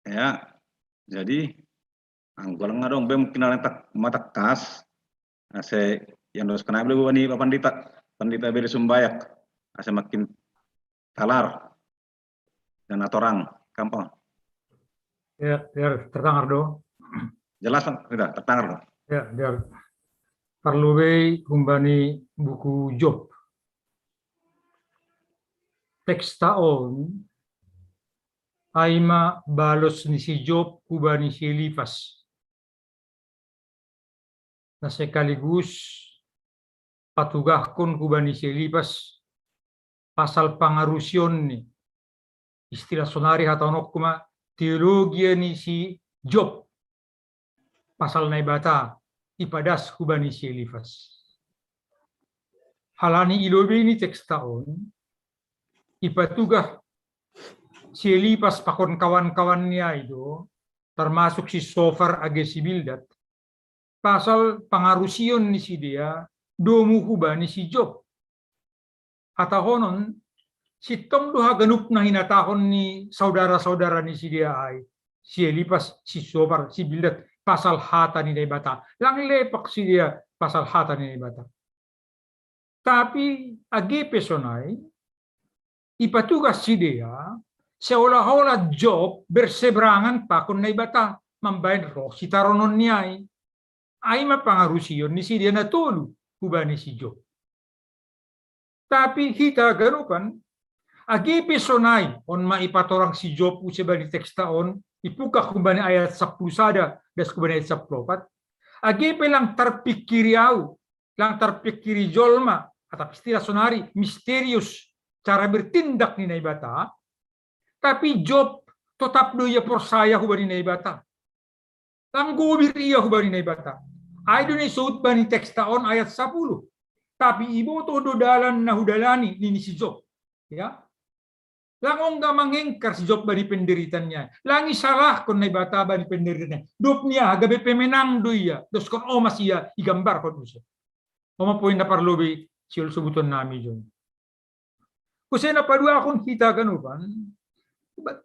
Ya, jadi anggolang dong, mungkin ada mata kas. Ase yang harus kena beli Bani Pandita beri sumbayak. Ase makin talar dan atorang kampung. Ya, biar tertangar dong. Jelas tidak tertangar dong. Ya, biar perlu kumbani buku Job. Teks taon aima balos ni si Job kubani si Elifas. Na sekaligus patugahkon kubani si Elifas pasal pangarusion ni istilah sonari hatanok kuma teologi ni si Job pasal naibata ipadas kubani si Elifas. Halani ilobe ni teks taon ipatugah si Elifas pakon kawan-kawannya itu termasuk si Sofar age si Bildad pasal pangarusion ni si dia domu kubani si Job. Hatahonon si tong doha ganup na hinatahon ni saudara-saudara ni si dia ay si Elifas, si Sofar, si Bildad pasal hata ni naibata. Lang lepak si dia pasal hata ni naibata. Tapi age pesonay ipatugas si dia seolah-olah Job berseberangan pakon naibata membayar roh si taronon niya ay mapangarusion ni si dia natulu kubani si Job. Tapi kita ganukan agi pesonay on maipatorang si Job usebali tekstaon ipuka kubani ayat 10 sada das kubani ayat 14 agi pelang terpikiriau lang terpikiri jolma atau istilah sonari misterius cara bertindak ni naibata, tapi Job tetap doya persaya hubani naibata. Tanggubir iya hubani naibata. Aido ni suut bani teks taon ayat 10. Tapi ibu to dodalan na hudalani ni si Job. Ya. Langong ga mangengkar si Job bani penderitannya. Langi salah kon naibata bani penderitannya. Dop niya gabe pemenang doya. Dos kon omas iya igambar kon usa. Oma poin na parlobe siul subuton nami jon. Kasi napadua akong kita ganupan,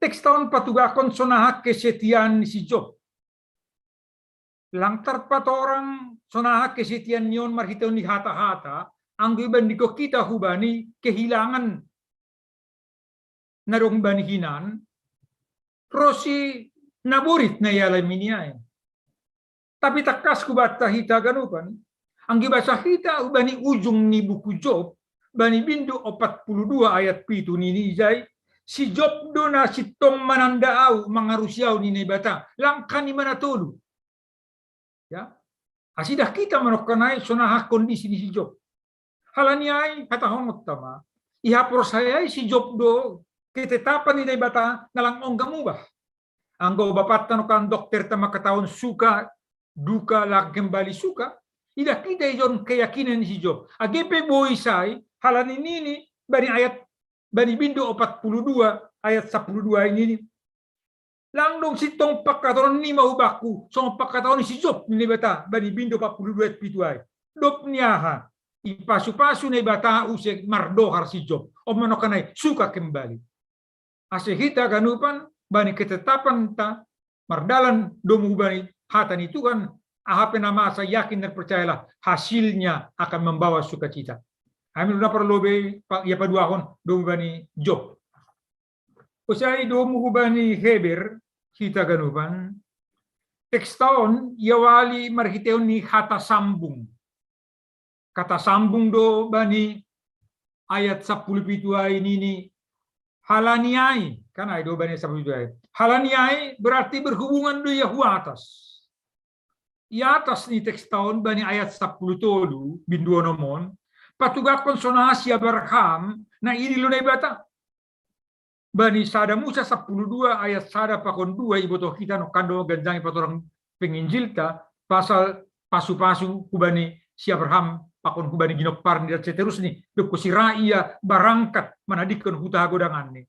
teks taon patugakon sonahak kesetian ni si Job. Lang tarpat orang sonahak kesetian niyon marhitaw ni hata-hata, ang iban di ko kita hubani kehilangan narong banihinan, rosi naburit na yalamin niya. Tapi takas ko bata hita ganupan, ang gibasa hita hubani ujung ni buku Job, bani bindu 42 ayat 7 ni Izay, si Job do na si tong manandaaw mga Rusyaw ni naibata, lang kani manatulu. Ya, asidah kita manokanay sonahak kondisi ni si Job. Halaniay hatahongot tama, ihapor sayay si Job do ketetapan ni naibata nalang onggang ubah. Ang go bapat tanokan dokter tama katawon suka duka lag kembali suka, Ida kita ijon keyakinan si Job. AGP boisai halan ini bani ayat bani bindo 42 ayat 12 ini. Langdong sitong pakatoron ni mahubaku, song pakatoron si Job ni bata bani bindo 42 ayat pituai. Dop niyaha ipasu-pasu ni bata usik mardohar si Job. O manokanay suka kembali. Ase kita ganupan bani ketetapan ta mardalan domu bani hatan itu kan ahap nama saya yakin dan percayalah hasilnya akan membawa sukacita. Kami sudah perlu ya paduahon domu bani Job. Usai domu bani Heber kita ganupan teks tahun yawali marhiteon ni kata sambung. Kata sambung do bani ayat 10 pituai ini halaniai kan ada bani 10 pituai. Halaniai berarti berhubungan do Yahwa atas. I atas ni teks tahun bani ayat 10 tolu bindu nomon patugakon sonasi Abraham na ini lunay bata. Bani sada Musa 12 ayat sada pakon 2 iboto kita no kando ganjang patorang penginjilta pasal pasu-pasu kubani si Abraham pakon kubani ginopar ni terus ni doko si raia barangkat manadikon huta godangan ni.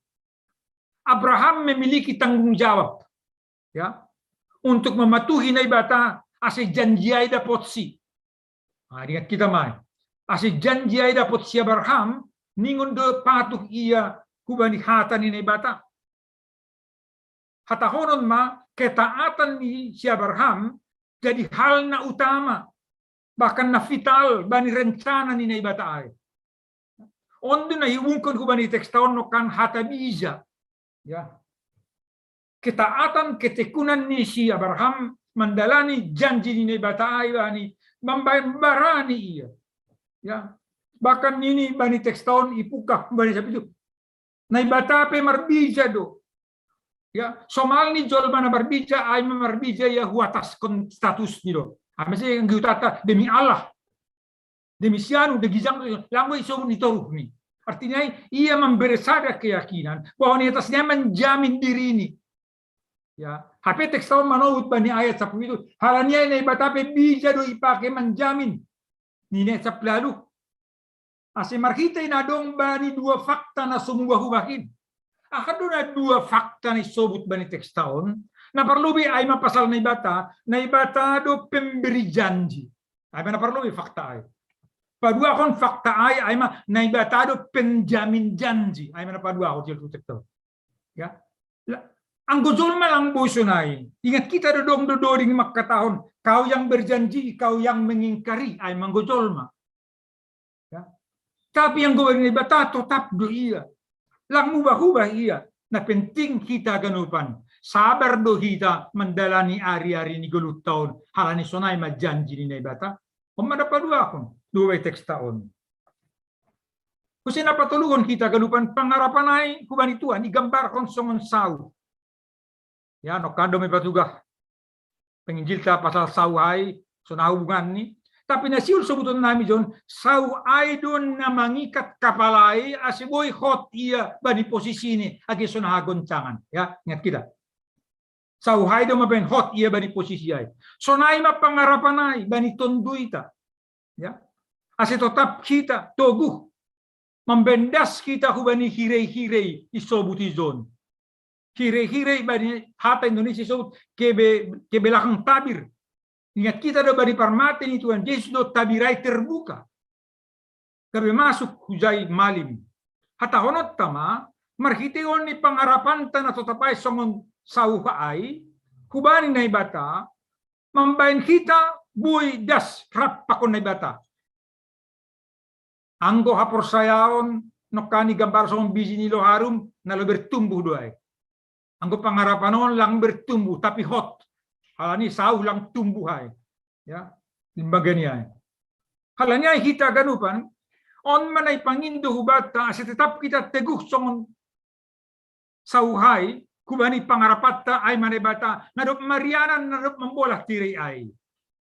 Abraham memiliki tanggung jawab ya untuk mematuhi na ibata ase janji ay dapat si. Ingat kita mai. Ase janji ay dapat si Abraham ningon do patuh ia kubani hatan ni bata. Hatahonon ma ketaatan ni si Abraham jadi hal na utama bahkan na vital bani rencana ni bata ay. Ondo na iwungkon kubani tekstawan no kan hata bisa. Ya. Ketaatan ketekunan ni si Abraham mandalani janji ni bata ay bani membarani ia. Ya. Bahkan ini bani tekstawan ipukah bani sabi itu. Naibata pe marbija do. Ya, somal ni jol mana marbija ay marbija ya huatas kon status ni do. Amase yang giutata demi Allah. Demi sianu de gizang lango iso ni toruh ni. Artinya ia memberi sadar keyakinan bahwa ni atasnya menjamin diri ini. Ya, HP teks tahun manawut bani ayat 10 itu. Halanya naibata pe bija do ipake menjamin. Ni net lalu. Ase marhita inadong bani dua fakta na sumubah hubahin. Akado na dua fakta ni sobut bani teks tahun. Na perlu bi ay mapasal na ibata do pemberi janji. Ay na perlu bi fakta ay. Padua kon fakta ay na ibata do penjamin janji. Ay na padua ko jil teks tahun. Ya. Ang gojol malang bosunay. Ingat kita dodong dodoring makatahon. Kau yang berjanji, kau yang mengingkari ay manggojol ma. Tapi yang gawin ni bata tetap do iya. Lang mubah-ubah iya. Na penting kita ganupan. Sabar do kita mendalani ari-ari ni gulut tahun. Halani sonay majanji ni bata. Umada pa dua akon. Dua teks tahun. Kasi napatulungan kita ganupan pangarapan ay kuban ituan. Igambar kon songon saw. Ya, no kando may patugah. Penginjil ta pasal saw ay. So nahubungan ni. Tapi nasiul sebutan nami John, sau ay doon na mangikat kapalay asiboy hot iya bani posisi ini agi sonahagoncangan. Ya, ingat kita. Sau ay doon maben hot iya bani posisi ay. Sonay mapangarapan ay bani tonduy ta. Ya. Asi tetap kita toguh membendas kita ku bani hirei-hirei isobuti John. Hirei-hirei bani hata Indonesia isobut kebelakang tabir. Ingat kita ada bari parmaten itu Tuhan Yesus do tabirai terbuka. Kabe masuk hujai malim. Hata honot tama marhiteon ni pangarapan tanah totapai songon sauha ai kubani na ibata mambain kita buy das rap pakon na ibata. Anggo hapor sayaon nokani gambar songon biji nilo harum na lo bertumbuh doai. Anggo pangarapanon lang bertumbuh tapi hot. Halani sau lang tumbuh ay. Ya, limbaga niya. Halanya kita ganupan on manay pangindo hubata tetap kita teguh songon sauhay kubani pangarapatta ay manebata nadop marianan nadop membolah tiri ay.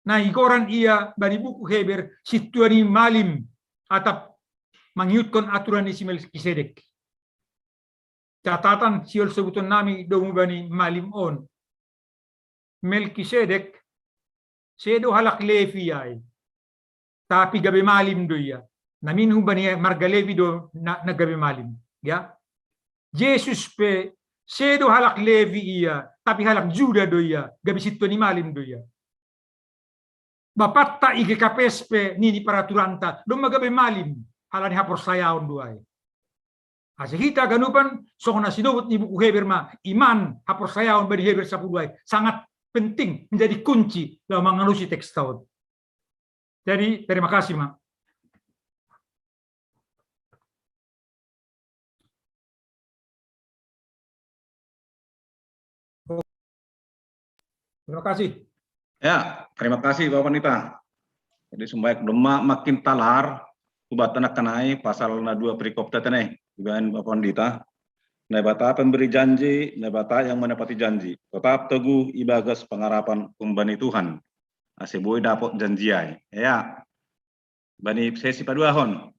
Na ikoran iya bani buku Heber situani malim atap mangiutkon aturan ni si Melkisedek. Catatan siol sebuton nami domu bani malim on. Melkisedek sedo halak Levi ay. tapi gabi malim do ya. Namin humbani marga Levi do na gabi malim. Ya. Jesus pe sedo halak Levi iya, tapi halak Juda do ya, gabi situ ni malim do ya. Bapat ta ige kapespe nini paraturanta, do magabi malim, halani hapor sayaon duay. Asihita ganupan sokona sinubut ni buku Heber ma iman hapor sayaon badi Heber 10 sangat penting menjadi kunci dalam mengalusi teks tahun. Jadi terima kasih ma. Terima kasih. Ya, terima kasih Bapak Nita. Jadi sumbayak dema makin talar, ubatan kanai pasal 2 perikop tetene, iban Bapak Nita. Nebata pemberi janji, nebata yang menepati janji. Tetap teguh ibagas pengharapan kumbani Tuhan. Aseboy dapat janjiai. Ya. Bani sesi paduahon.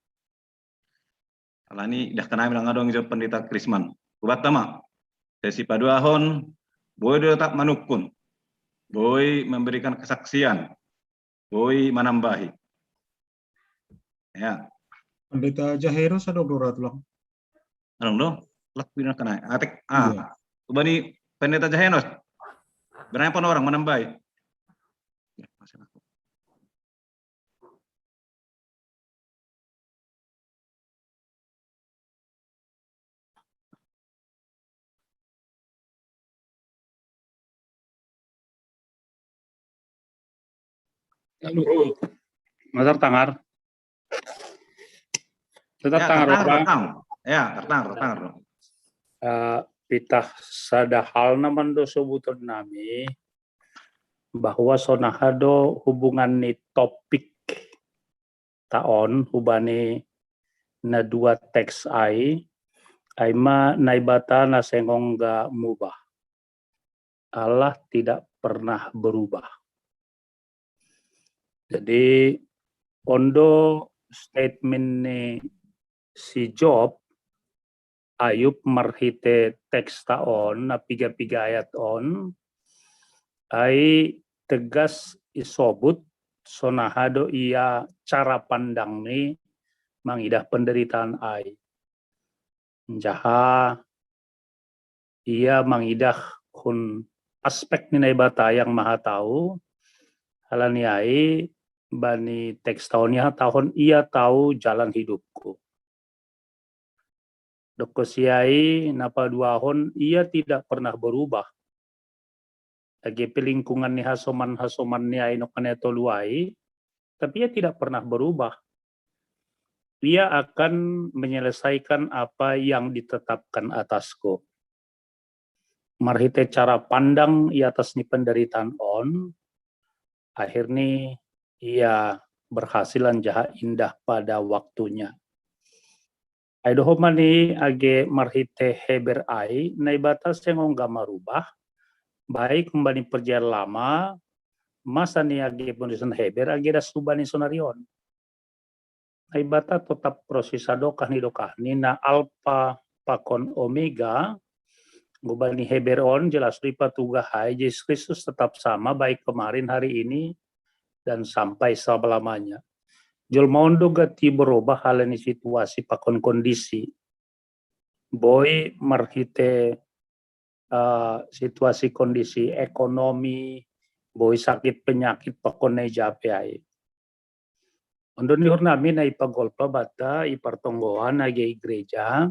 Alani dah kenai bilang adong jawab pendeta Krisman. Ubat tama. Sesi paduahon, boy tetap manukun. Boy memberikan kesaksian. Boy menambahi. Ya. Pendeta Jaheros ada dorat lang. Along dong. Lak bina kenai. Atek Iya. Bani pendeta Jahenos. Berapa orang menambahi? Ya, masih aku. Mazar tangar. Tetap Ya, tangar orang. Ya, tertang. Pitah sada hal naman do sebutan nami bahwa sonahado hubungan ni topik taon hubani na 2 teks ai ma naibata na sengong ga mubah. Allah tidak pernah berubah. Jadi ondo statement ni si Job Ayub marhite teks taon na 3 ayat on ay tegas isobut sonahado ia cara pandang ni mangidah penderitaan ay. Jaha ia mangidah kun aspek ni naibata yang maha tahu halani ai bani teks tahunnya tahun ia tahu jalan hidupku. Dokosiai napa 2 tahun ia tidak pernah berubah. Lagi pelingkungan ni hasoman ni ai nokaneto luai, tapi ia tidak pernah berubah. Ia akan menyelesaikan apa yang ditetapkan atasku. Marhite cara pandang ia atas ni penderitaan on, akhirnya ia berhasilan jaha indah pada waktunya. Aido mani age marhite Heber ai naibatas yang enggak merubah baik kembali perjalanan lama masa ni age pendusan Heber age das subani sonarion. Naibata tetap prosesado kahni na alpha pakon omega gubani Heber on jelas ripa tuga hai Yesus Kristus tetap sama baik kemarin hari ini dan sampai selama-lamanya. Jol mondo gati berubah halani situasi pakon kondisi. Boy marhite situasi kondisi ekonomi, boy sakit penyakit pakon na jape ai. Ondo ni nami na ipagolpa bata ipartonggoan age gereja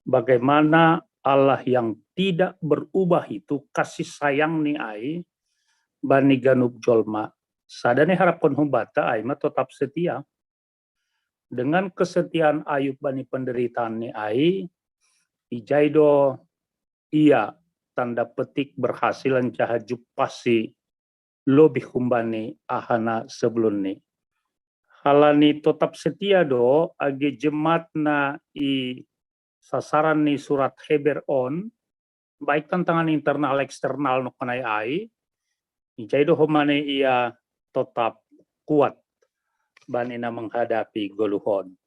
bagaimana Allah yang tidak berubah itu kasih sayang ni ai bani ganup jolma. Sadane harapkan humbata ai tetap setia. Dengan kesetiaan Ayub bani penderitaan ni ai ijaido ia tanda petik berhasilan jahajup pasi lebih humbani ahana sebelum ni. Halani tetap setia do age jemaat na i sasaran ni surat Heber on baik tantangan internal eksternal no kanai ai ijaido humane ia tetap kuat banina menghadapi goluhon.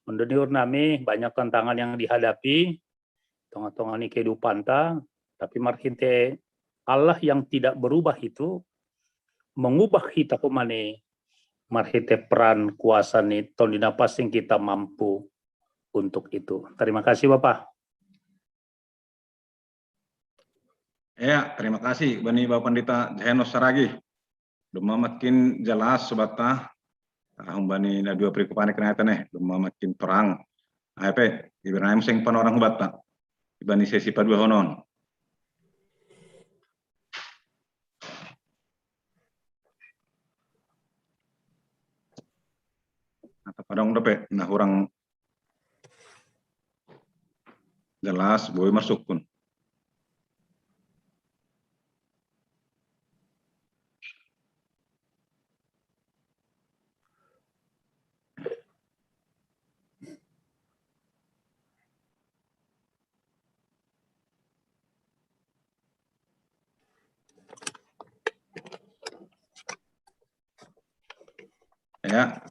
Menurut nami banyak tantangan yang dihadapi, tengah-tengah ini kehidupan ta, tapi marhinte Allah yang tidak berubah itu mengubah kita kumane marhite peran kuasa ni tondina pasing kita mampu untuk itu. Terima kasih Bapak. Ya, terima kasih Bani Bapak Pandita Jahenos Saragi. Duma makin jelas subata Bani na dua perikopane kenaitan duma makin terang. Ape ibranai sing panorang bata. Bani sesi padua honon. Atau padang dope nah orang jelas boleh masuk pun. Ya,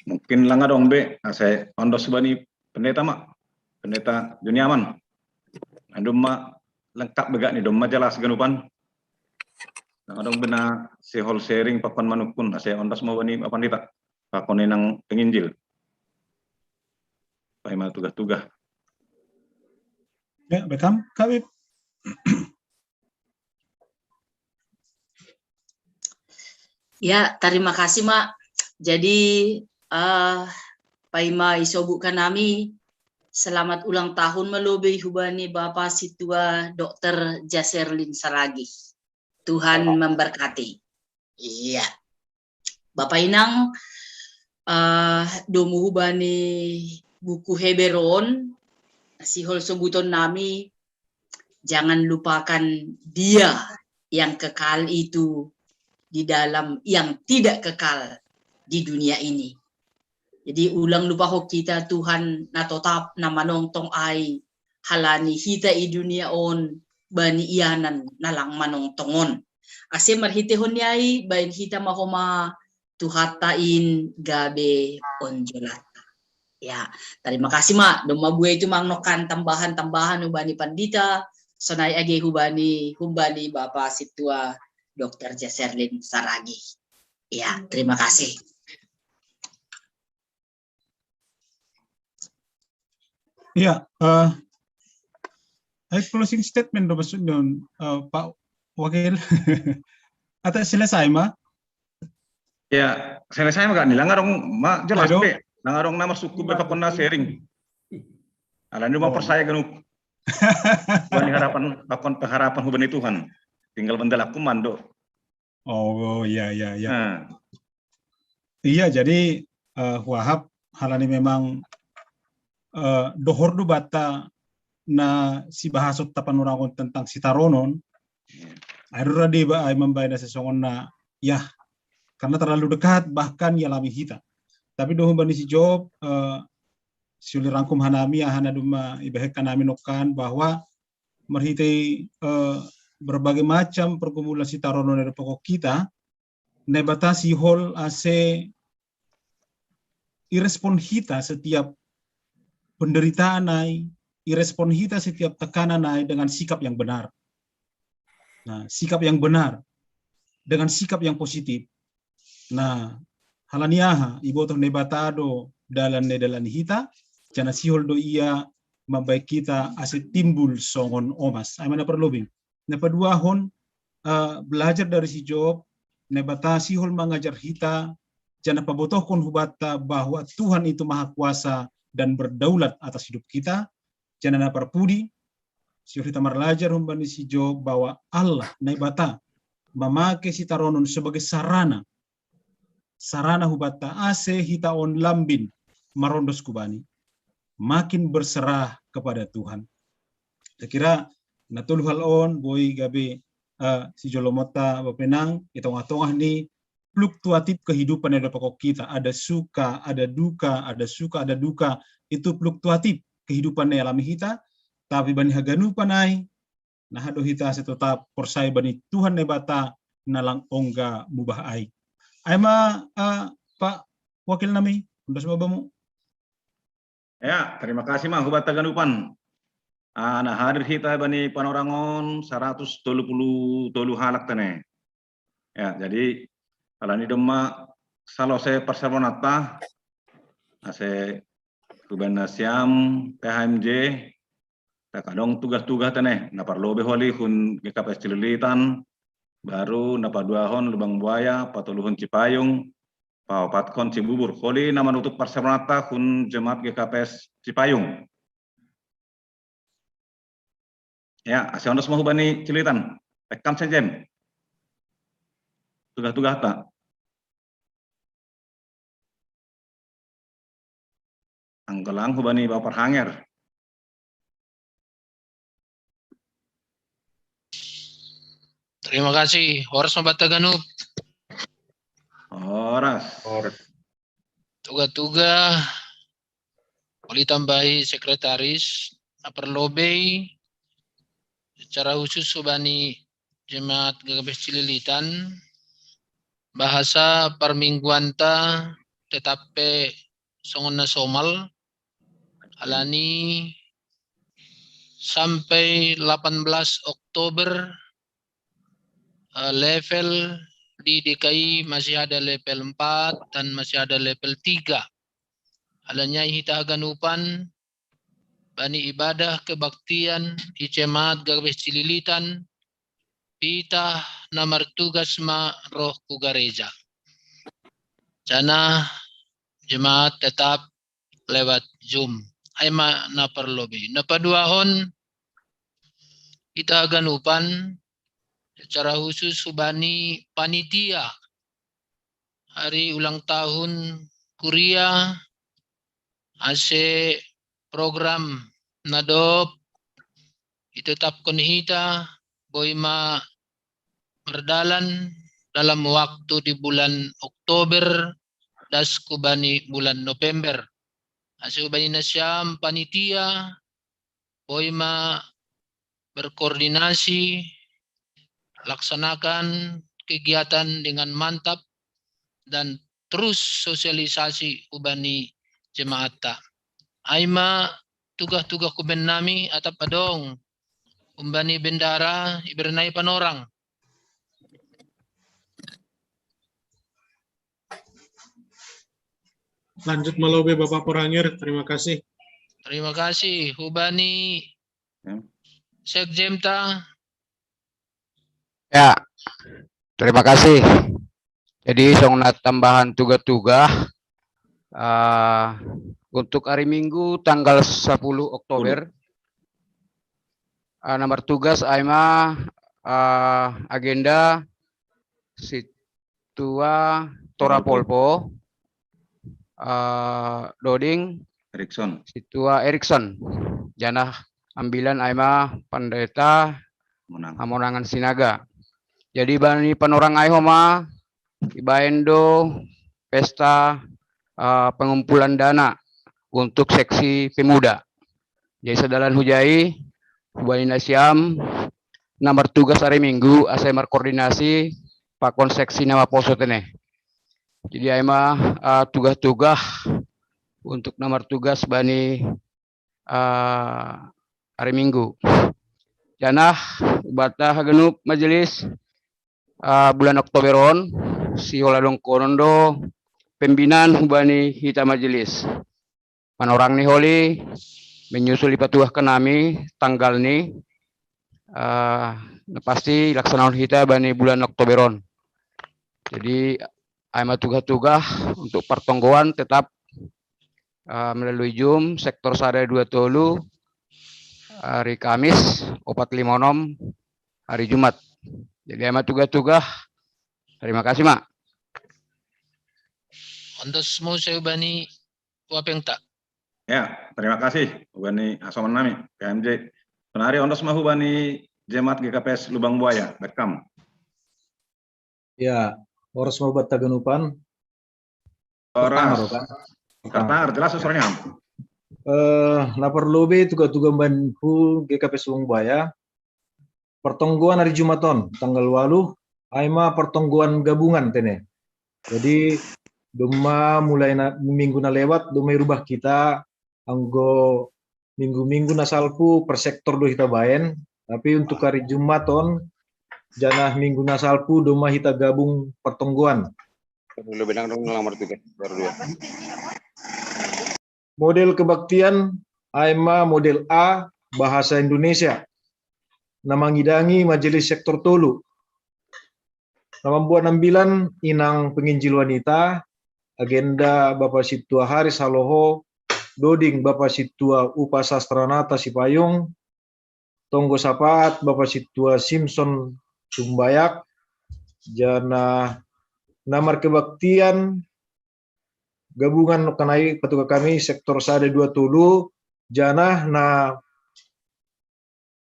mungkin langgar dong be, saya ondos bani pendeta mak, pendeta Juniaman. Doma lengkap begak nih, doma jelas ganupan. Dong bena si whole sharing pakon manukun, saya ondos mau bani apa nih tak, pakon nang penginjil. Pakai tugas-tugas. Ya, Bekam, Kak. Ya, terima kasih Mak. Jadi Paima isobukan nami selamat ulang tahun melobi hubani Bapak Situa Dr. Jaserlin Saragi. Tuhan memberkati. Iya. Bapak Inang domu hubani buku Heberon sihol sebuton nami jangan lupakan dia yang kekal itu di dalam yang tidak kekal di dunia ini. Jadi ulang lupa ho kita Tuhan na totap na manongtong ay halani hita i dunia on bani iyanan nalang manongtongon. Ase marhitehon yai bain hita mahoma tuhatain gabe onjolata. Ya, terima kasih Mak. Doma buaya itu mangnokan tambahan-tambahan hubani pandita sonai age hubani Bapak Situa Dr. Jaserlin Saragi. Ya, terima kasih. Ya, closing statement do maksud don Pak Wakil. Atau selesai Ma? Ya, selesai mak nih, langgar dong, mak jelas Aduh. be, langgar dong nama suku be pakon na sharing. Alan ini mau percaya ganup. Bani harapan pakon pengharapan hubani Tuhan. Tinggal bendel aku mando. Oh, iya. Nah, Iya, jadi Wahab halani memang dohor du bata na si bahasot tapan orang tentang sitaronon. Akhirnya dia ay membayar sesongon na ya karena terlalu dekat bahkan ya lami hita. Tapi dohon bani si Job siuli rangkum hanami hana duma ibahek kanami nokan bahwa merhitai berbagai macam pergumulan sitaronon dari pokok kita nebatasi hol ase irespon hita setiap penderitaan naik, irespon hita setiap tekanan naik dengan sikap yang benar. Nah, sikap yang benar dengan sikap yang positif. Nah, halaniaha ibotoh nebatado dalan hita, jana sihol do ia mabaik kita aset timbul songon omas. Ay mana perlobing. Nepadua hon belajar dari si Job, nebata sihol mengajar hita, jana pabotohkon hubata bahwa Tuhan itu maha kuasa dan berdaulat atas hidup kita. Jangan perpudi, si kita belajar membani si Job bahwa Allah naibata memakai si taronon sebagai sarana hubata ase hita on lambin marondos kubani makin berserah kepada Tuhan. Saya kira natul hal on boy gabe si Jolomota bapenang itong-atongah ni fluktuatif kehidupan yang ada pokok kita, ada suka, ada duka, ada suka, ada duka, itu fluktuatif kehidupan yang alami kita, tapi bani haganu panai, nah hado hita tetap persai bani Tuhan nebata nalang ongga mubah ai. Aima Pak Wakil nami, undas mabamu. ya, terima kasih mah hubata ganupan. Nah hadir kita bani panorangon 133 halak tane. Ya, jadi kalau ini doma salose persermonata ase Kuban Siam PHMJ kadong tugas-tugas teneh napar lobe holi hun GKPS Cililitan baru napa 2 hon Lubang Buaya patuluhun Cipayung papatkon Cibubur holi nama nutup persermonata hun jemaat GKPS Cipayung ya ase ondos mau bani Cililitan rekam senjem tugas-tugas tak anggelang hubani Bapak Hanger. Terima kasih. Horas Mabata Ganup. Horas. Tuga-tuga boleh tambahi sekretaris Aperlobei secara khusus subani Jemaat GKPS Cililitan bahasa permingguan ta tetapi songona somal alani sampai 18 Oktober level di DKI masih ada level 4 dan masih ada level 3. Alanya hita ganupan bani ibadah kebaktian di Jemaat GKPS Cililitan pita namar tugas ma roh ku gereja. Jana jemaat tetap lewat Zoom. Aima na perlobi. Napaduahon kita ganupan secara khusus subani panitia hari ulang tahun Kuria ase program nadop itetapkan hita boima berdalan dalam waktu di bulan Oktober das kubani bulan November ase ubani nasyam panitia boima berkoordinasi laksanakan kegiatan dengan mantap dan terus sosialisasi ubani jemaata. Aima tugas-tugas kuben nami atap adong umbani bendara ibernai panorang. Lanjut melobe Bapak Porangir, terima kasih. Terima kasih Hubani Sekjemta. Ya, terima kasih. Jadi songna tambahan tugas-tugas untuk hari Minggu tanggal 10 Oktober. Nomor tugas Aima agenda Situa Torapolpo Doding Erikson. Situa Erikson. Janah ambilan Aima Pendeta Amonangan Sinaga. Jadi bani panorang aihoma ibaendo pesta pengumpulan dana untuk seksi pemuda. Jadi sedalan hujai hubani nasiam nomor tugas hari Minggu asemar koordinasi pakon seksi nama poso teneh. Jadi aima tugas-tugas untuk nomor tugas bani hari Minggu. Janah bata hagenup majelis bulan Oktoberon si oladong konondo pembinaan hubani hita majelis. Panorang ni holi menyusul patuah ke nami tanggal ni pasti laksanaan hita bani bulan Oktoberon. Jadi aima tugas-tugas untuk pertonggoan tetap melalui Zoom sektor Sada 2 Tolu hari Kamis 456 hari Jumat. Jadi amat tugas-tugas. Terima kasih, Mak. Untuk semua saya ubani wapeng tak. Ya, terima kasih ubani asoman nami PMJ. Penari ondos mau ubani Jemaat GKPS Lubang Buaya. Rekam. Ya, horas mau buat taganupan. Horas. Kartar, jelas suaranya. Lapor lobe tugas-tugas bantu GKPS Lubang Buaya. Pertongguan hari Jumaton tanggal 8 aima pertongguan gabungan tene. Jadi doma mulai minggu na lewat doma rubah kita anggo minggu-minggu na salpu per sektor do kita bayen, tapi untuk hari Jumaton janah minggu na salpu doma kita gabung pertongguan. Dulu benang dong nomor 3 baru 2. Model kebaktian AIMA model A Bahasa Indonesia. Nama ngidangi Majelis Sektor Tolu. Nama buat nambilan Inang Penginjil Wanita. Agenda Bapak Situa Haris Haloho. Doding Bapak Situa Upa Sastranata Sipayung. Tonggo Sapaat Bapak Situa Simpson Sumbayak. Jana Namar kebaktian gabungan kanai petugas kami sektor Sade 2 Tolu jana na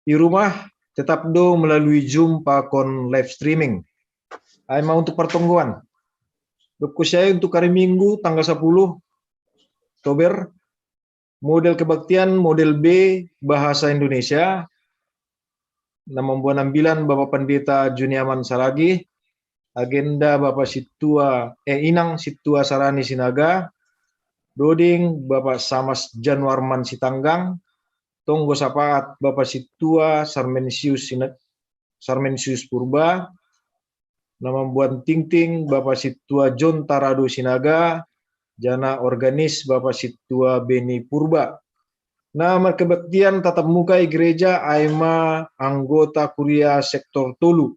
di rumah tetap do melalui Zoom pakon live streaming. AIMA untuk pertonggoan. Dopku saya untuk hari Minggu tanggal 10 Oktober model kebaktian model B Bahasa Indonesia. Nama buah nambilan Bapak Pendeta Juniaman Saragi. Agenda Bapak Situa Inang Situa Sarani Sinaga. Doding Bapak Samas Januarman Sitanggang. Tonggo Sapaat Bapak Situa Sarmensius Purba. Nama buan Tingting Bapak Situa John Tarado Sinaga. Jana Organis Bapak Situa Beni Purba. Nama kebaktian tatap muka gereja AIMA anggota kuliah sektor Tolu.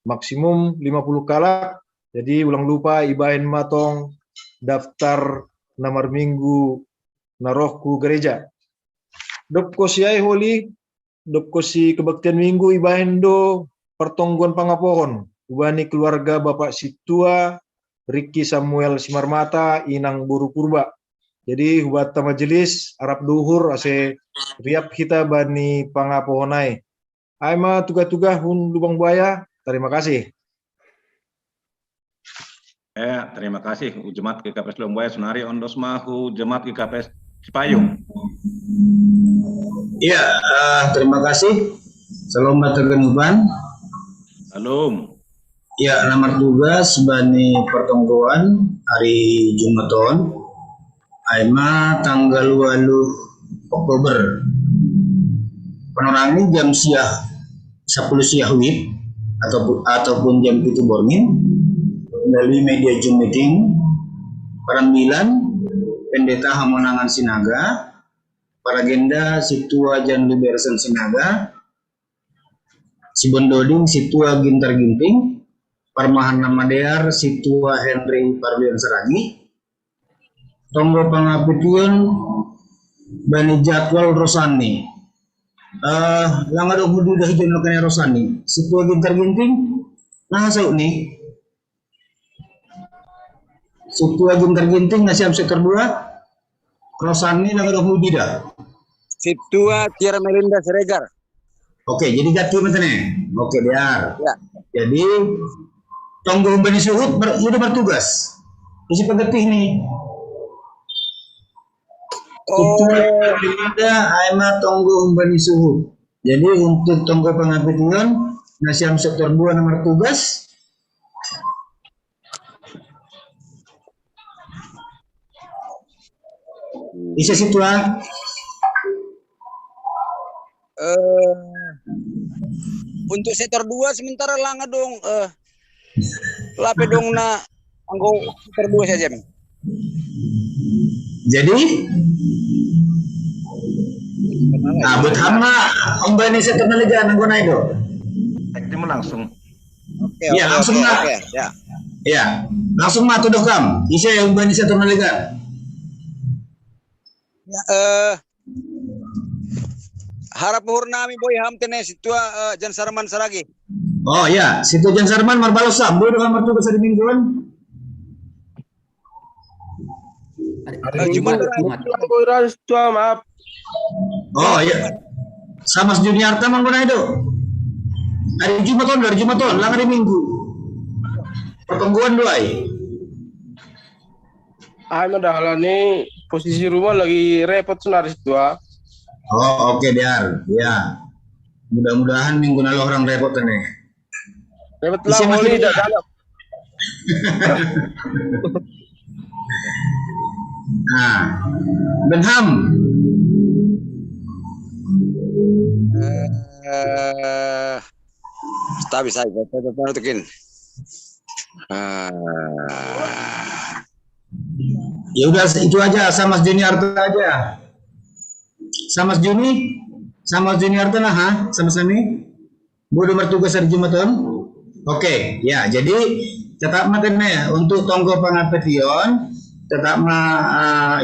Maksimum 50 kalak. Jadi ulang lupa ibahin matong daftar nomor minggu narohku gereja. Dopko siai holi, dopko si kebaktian minggu ibahin do pertongguan pangapohon. Ubani keluarga Bapak Situa Ricky Samuel Simarmata Inang Buru Purba. Jadi hubata majelis Arab duhur ase riap kita bani pangapohonai. AIMA tugas-tugas hun Lubang Buaya. Terima kasih. Terima kasih Jemaat GKPS Lubang Buaya Sunari Ondos Mahu Jemaat GKPS Cipayung. Iya, terima kasih. Salam Batagenuban. Salam. Ya, nomor tugas bani pertonggoan hari Jumaton. AIMA tanggal 8 Oktober. Penerangan jam siang 10 siang wib ataupun jam 7 borngin melalui media Zoom meeting perambilan pendeta Hamonangan Sinaga, para agenda Situa Jan Libersen Sinaga, Sibondoding Situa Gintar Ginting, Parmahan Namadear Situa Henry Parlian Saragi, Tonggo Pangapitiun Bani Jadwal Rosani. Langgar dong udah hijau nakanya Rosani. Situa Gintar Ginting, nah sau nih. Situa Gintar Ginting nasiam sektor 2. Rosani langgar dong dah. Situa Tiara Melinda Siregar. Oke, jadi jatuh mentene. Oke, biar. Ya. Jadi Tonggo Bani Suhud udah bertugas. Isi pengetih nih. Ada AIMA Tonggo Bani Suhu. Jadi untuk Tonggo Pengapitian Nasiam sektor 2 nomor tugas bisa situlah. Untuk sektor 2 sementara langa dong lape dong na anggo sektor 2 saja. Jadi buat hama Om Bani sektor naliga nanggo naido. Aktif langsung. Iya, langsung lah. Ya, langsung mah tuh kam. Isa Om Bani sektor naliga. Harap Purnami boy hamtene situa Jan Sarman Saragi. Oh ya, situ Jan Sarman marbalos sambo dengan martu bisa di mingguan. Jumat. Maaf. Oh iya. Sama Juniarta mangguna itu. Hari Jumaton, lang hari Minggu. Pertongguan doai. Madahala nih posisi rumah lagi repot senaris tua. Oh oke Diar, ya. Mudah-mudahan minggu lalu orang repot nih. Repot lah holi tidak dalam. Nah, Benham. Tapi saya tukin. Ya udah itu aja, sama Juni Arta aja. Sama Juni Arta nah, sama-sama. Bodo mertugas hari Jumaton. Oke, ya jadi tetap matene ya untuk tonggo pangapetion tetap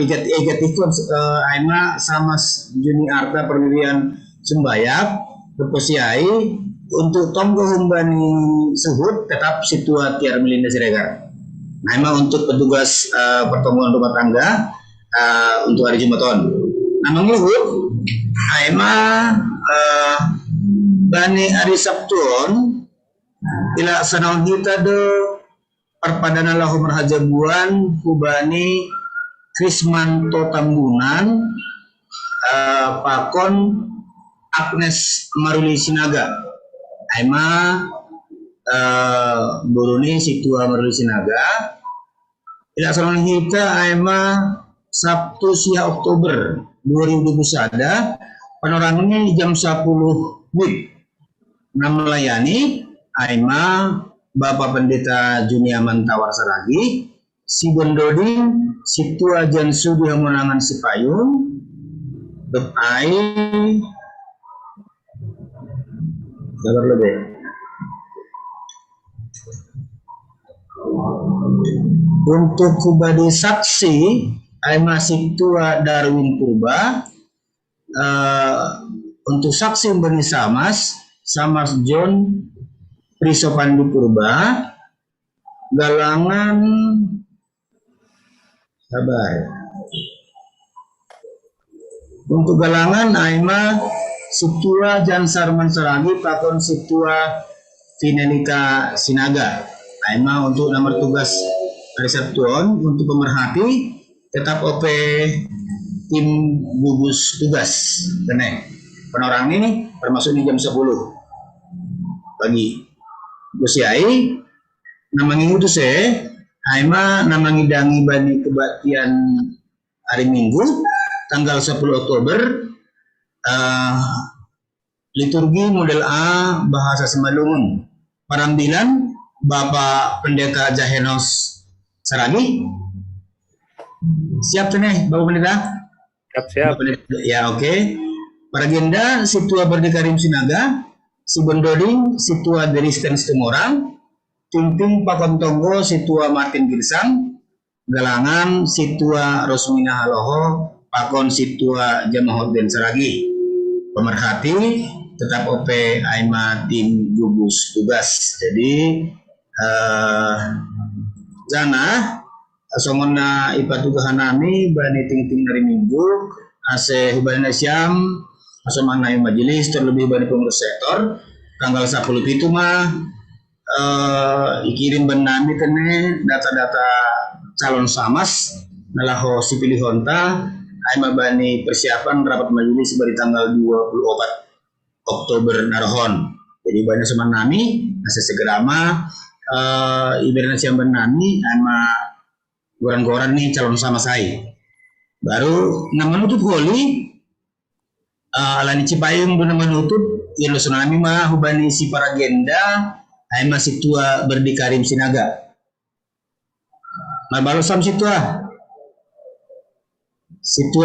igat itu aima sama Juni Arta perwirian Sumbayak berposiai untuk tonggo humbani suhut tetap situa tiar melinda siregar. Nah, emang untuk petugas pertemuan rumah tangga untuk hari Jumaton. Nah, luhut, emang bani hari Sabtuon, ila sanau kita do perpadana lahu merhajabuan kubani Krismanto Tambunan pakon Agnes Maruli Sinaga. Emang Buruni situa Maruli Sinaga ila sarang kita aima Sabtu sia Oktober 2021 penerangannya jam 10 WIB nah melayani aima Bapak Pendeta Junia Mantawar Saragi si Bondoding situa Jansu di Hamonangan Sipayung bepai sabar lebih. Untuk kubadi saksi masih tua Darwin Purba untuk saksi Mbani Samas John Prisopandi Purba galangan sabar untuk galangan Aima situa Jansarman Saragi pakon situa Finelita Sinaga Aima untuk nomor tugas hari Sabtuon untuk pemerhati tetap OP tim gugus tugas kene penorang ini termasuk di jam 10 pagi bosiai namangi utus aima namangi dangi bani kebaktian hari Minggu tanggal 10 Oktober liturgi model A bahasa Semalungun parambilan Bapak Pendeta Jahenos Saragi siap tuh nih Bapak Pendeta? Siap. Ya oke. Para agenda situa Berdikarim Sinaga, si Bondoding situa Deristen Setumorang, Timping Pakon Tonggo situa Martin Girsang, Galangan situa Rosmina Haloho, Pakon situa Jamahot Den Saragi. Pemerhati tetap OP Aima tim gugus tugas. Jadi Jana Somona ipatugahan nami bani ting-ting dari Minggu ase hubana Syam asomana majelis terlebih bani pengurus sektor tanggal 10 itu mah ikirim benami kene data-data calon samas nalaho sipilih honta aima bani persiapan rapat majelis bari tanggal 24 Oktober narohon. Jadi banyak sama nami ase segera mah ibaratnya siang benami sama goran-goran nih calon sama saya baru nama nutup holi alani Cipayung nama nutup yang lo tsunami mah hubani si para agenda ay masih tua Berdikarim Sinaga mabalosam situa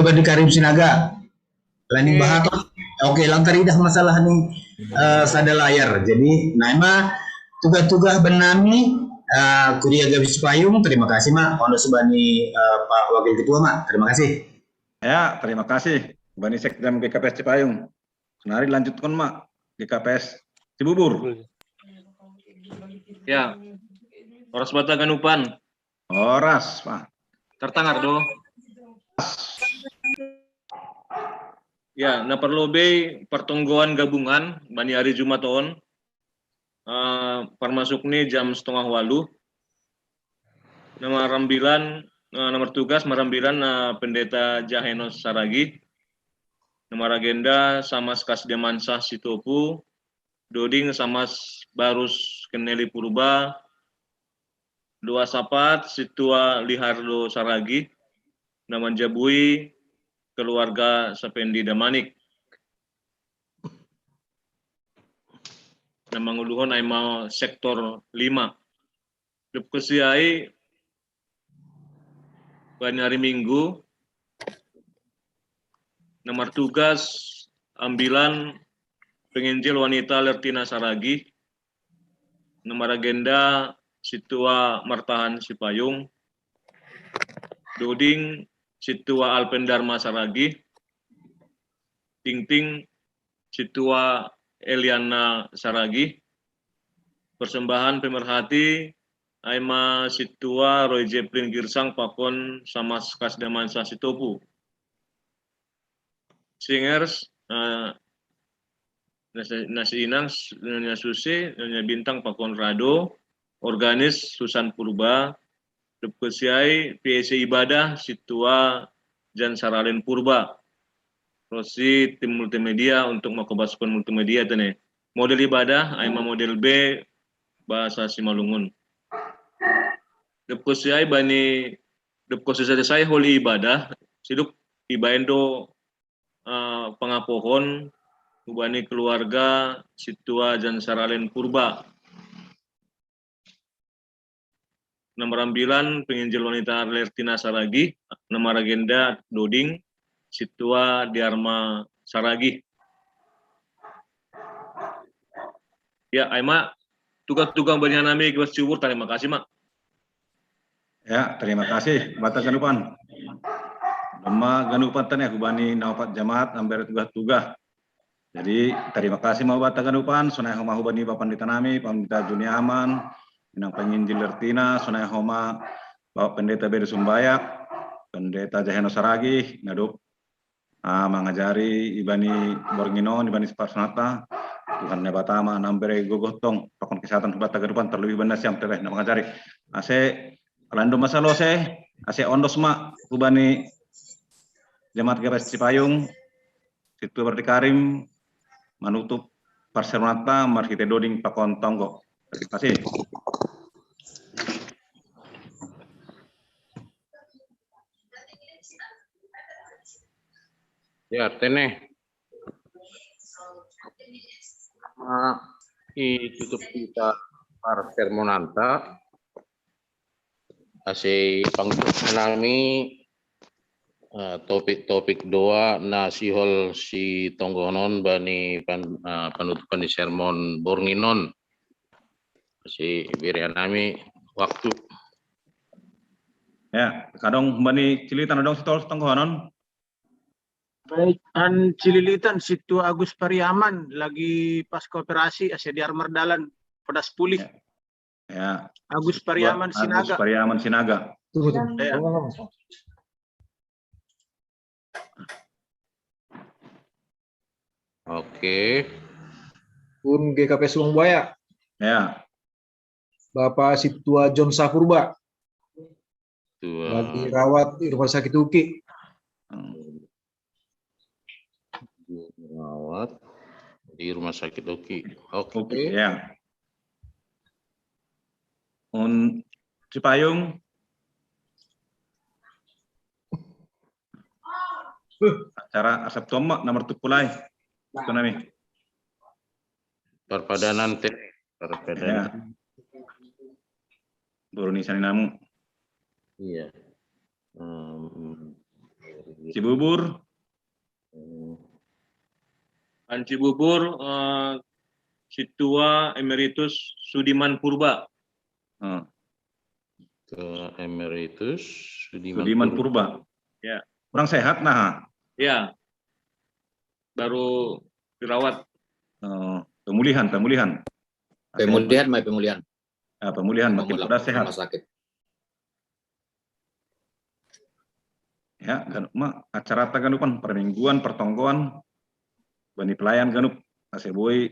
Berdikarim Sinaga lain bahato oke lantar idah masalah nih sada layar jadi naima tugas-tugas benami Kuria Gabis Payung, terima kasih Mak. Ondo Subani Pak Wakil Ketua Mak, terima kasih. Ya, terima kasih. Bani Sekdam GKPS Cipayung. Senari lanjutkan Mak, GKPS Cibubur. Ya, Oras Bata Ganupan. Oras Pak. Tertangar do. Ya, na perlu be pertonggoan gabungan Bani hari Jumaton. Permasuk nih jam 7:30 nomor tugas merambilan Pendeta Jahenos Saragi nomor agenda sama Kasdemansah Sitopu Doding sama Barus Keneli Purba Dua Sapat Situa Lihardo Saragi nama Jabui keluarga Sapendi Damanik nama nguluhon aima sektor 5 Depkesiai Bani hari Minggu nomor tugas ambilan penginjil wanita Lertina Saragi, nomor agenda Situa Martahan Sipayung, Doding Situa Alpendarma Saragi, Tingting Situa Eliana Saragi, persembahan pemerhati Aima Situa Roy Jeplin Girsang Pakon sama Kasdaman Sasitopu. Singers Nasi Inang, Nyonya Susi, Nyonya Bintang Pakon Rado, Organis Susan Purba, Depkesiai PSC Ibadah Situa Jan Saralen Purba. Rosi tim multimedia untuk makobaskan multimedia tene. Model ibadah Aima model B bahasa Simalungun. Depkesiai Bani Depkesiai saya holy ibadah siduk ibaendo pengapohon Bani keluarga Situa Jan Saralen Purba. Nomor 9 penginjil wanita Lertina Saragi, nomor agenda Doding Situa Diarma Saragi. Ya, Aima tugas-tugas banyak nami kiwas syukur, terima kasih, Mak. Ya, terima kasih. Bata ganupan. Lama ganupan tanya kubani nawapat jamaat ambil tugas-tugas. Jadi terima kasih mau bata ganupan. Sunai homa hubani bapan ditanami, pamita Juni Aman, minang penginjil Lertina, sunai homa bapak pendeta Beri Sumbayak, pendeta Jaheno Saragi, ngaduk mengajari ibani Bornginon, ibani Sparsonata, Tuhan Nebatama, nambere gogotong, pakon kesehatan bata ganupan terlebih benar siam tereh mengajari. Ase Lando masalose, ase ondosma kubani jemaat GPS Cipayung, situ berdikarim menutup Parsermata Markite Doding Pakon Tonggo. Terima kasih. Ya, tene. Tutup kita Parsermonanta. Ase panggunami topik-topik doa nasihol si tonggonon bani penutupan di sermon Bornginon. Si berian nami waktu. Ya, kadang bani cilitan dong stol tonggonon. Baik, Cililitan situ Agus Pariaman lagi pas kooperasi ase di Armerdalan pedas pulih. Ya. Agus Pariaman Sinaga. Agus Pariaman Sinaga. Ya. Oke. Pun GKP Surabaya. Ya. Bapak Situa John Safurba. Tua. Lagi rawat di rumah sakit UKI. Rawat di rumah sakit UKI. Oke. Ya. Cipayung. Acara asap tomak nomor tupulai. Itu nami. Perpadanan teh. Perpadanan. Buruni saninamu. Iya. Cibubur. Cibubur Situa Emeritus Sudiman Purba. Ke Emeritus Sudiman Purba. Ya. Kurang sehat nah. Ya. Baru dirawat. Pemulihan. Pemulihan. Ya, pemulihan makin sudah sehat. Rumah sakit. Ya, ganup acara ganupan permingguan pertonggoan bani pelayan ganup aseboy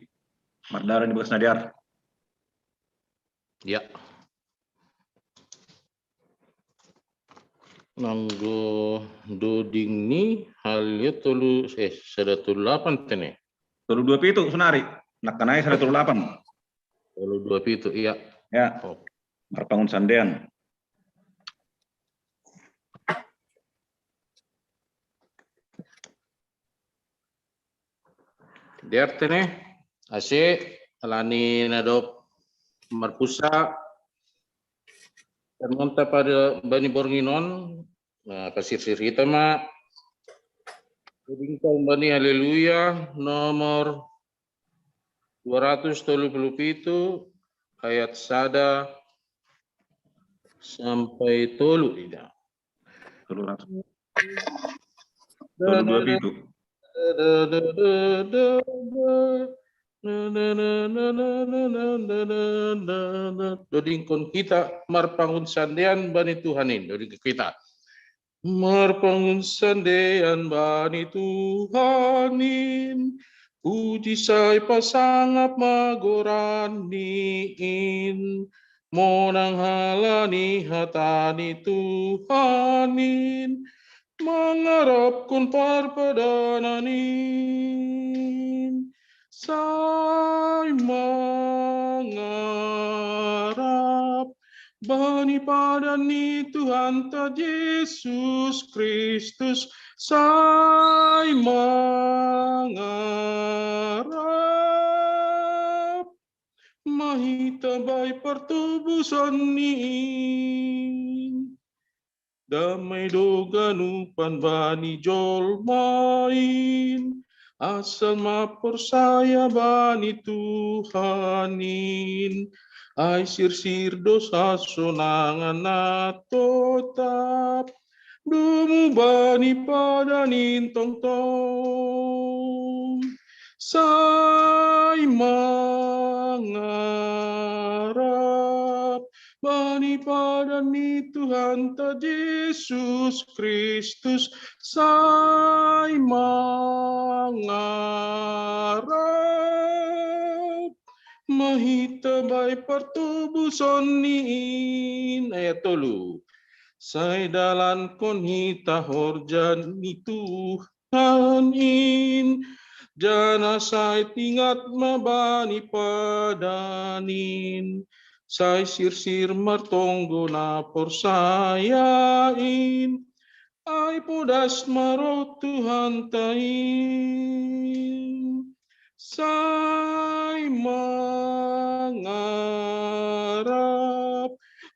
mardaran di bekas nadiar. Ya. Nanggo doding ni halnya tolu sada tolu 8 tene. Tolu 2 pitu sunari. Nak kanai sada tolu 8. Tolu 2 pitu iya. Ya. Marpangun sandean. Diar tene ase alani nadop marpusa sermon pada Bani Bornginon, nah pasir-sir kita mah Bingkong Bani Haleluya nomor 237 ayat 1 sampai 3 tidak. 2 itu. Dodingkon kita marpangun sandean bani Tuhanin doding kita marpangun sandean bani Tuhanin puji sai pasangap magoraniin monang halani hatani Tuhanin mengharap kun parpadananin sai mengharap bani padani Tuhan ta Yesus Kristus sai mengharap mahita bai pertubusan niin damai doganupan bani jolmain asal mapersaya bani Tuhanin ai sir dosa sonangan atotap dumu bani padanin tong sai mengharap bani padani Tuhan ta Yesus Kristus sai mengharap mahita bai pertubusan niin ayat 3 sai dalan kon hita horjan Tuhanin jana sai tingat mabani padanin sai sir martonggo na porsayain ai podas maro Tuhan tain sai mengharap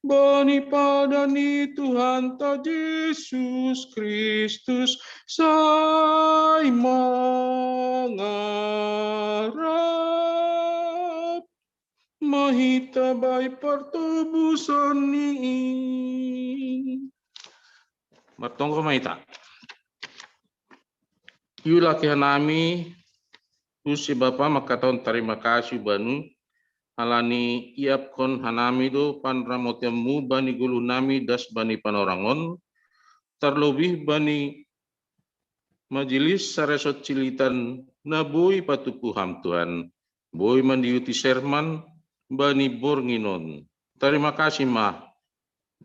bani padani Tuhan ta Yesus Kristus sai mengharap mahita bai pertubusan niin martonggo mahita yula kihanami usi Bapa makataon terima kasih banu halani iap kon hanami do panramotemu bani gulu nami das bani panorangon terlebih bani majelis saresot cilitan nabui patuku ham Tuhan boy mandiuti serman bani Bornginon terima kasih mah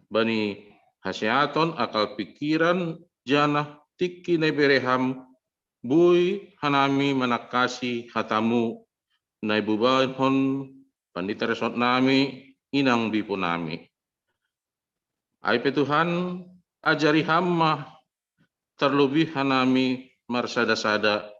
bani haseaton akal pikiran janah tiki nebereham boy hanami manakasi hatamu naibubahan hon pandita resot nami inang bipo nami ai Tuhan ajari hamma terlebih hanami marsada-sada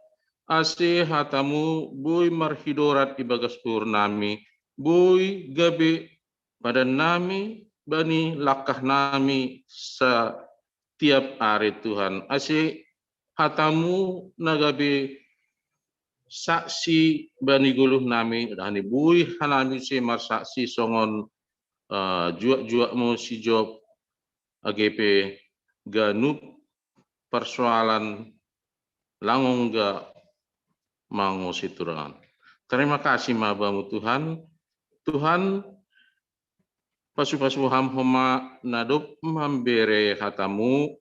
ase hatamu boy marhidorat ibagas nami boy gabe pada nami bani lakah nami setiap hari Tuhan ase hatamu nagabe saksi bani guluh nami dahani bui hanami si marsaksi songon juak mo si job AGP ganup persoalan langong ga mango siturangan. Terima kasih mabamu Tuhan. Tuhan pasu-pasu ham homa nadop memberi hatamu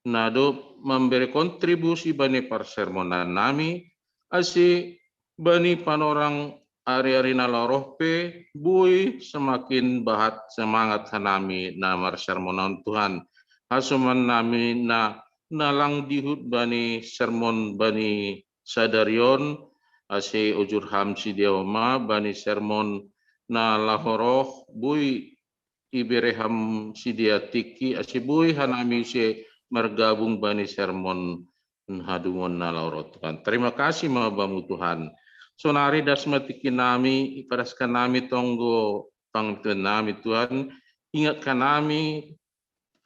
nadop memberi kontribusi bani persermonan nami asi bani panorang ari-ari nalorohpe bui semakin bahat semangat hanami namar sermonan Tuhan hasuman nami na nalang dihut bani sermon bani sadarion asi ujur ham si diawma bani sermon na lahoroh bui ibereham si diatiki asi bui hanami si mergabung bani sermon hadungon na laurot Tuhan. Terima kasih mabamu Tuhan. Sonari dasmatiki nami iparaskan nami tonggo pangtuan nami Tuhan ingatkan nami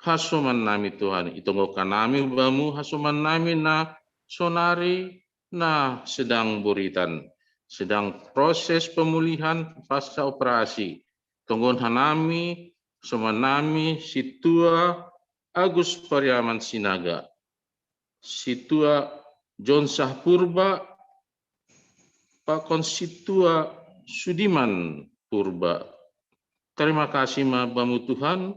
hasuman nami Tuhan, itunggukan nami bamu hasuman nami na sonari na sedang buritan, sedang proses pemulihan pasca operasi. Tungguan hanami, sumanami situa Agus Pariaman Sinaga, situa John Purba, Pakon situa Sudiman Purba. Terima kasih bamu Tuhan,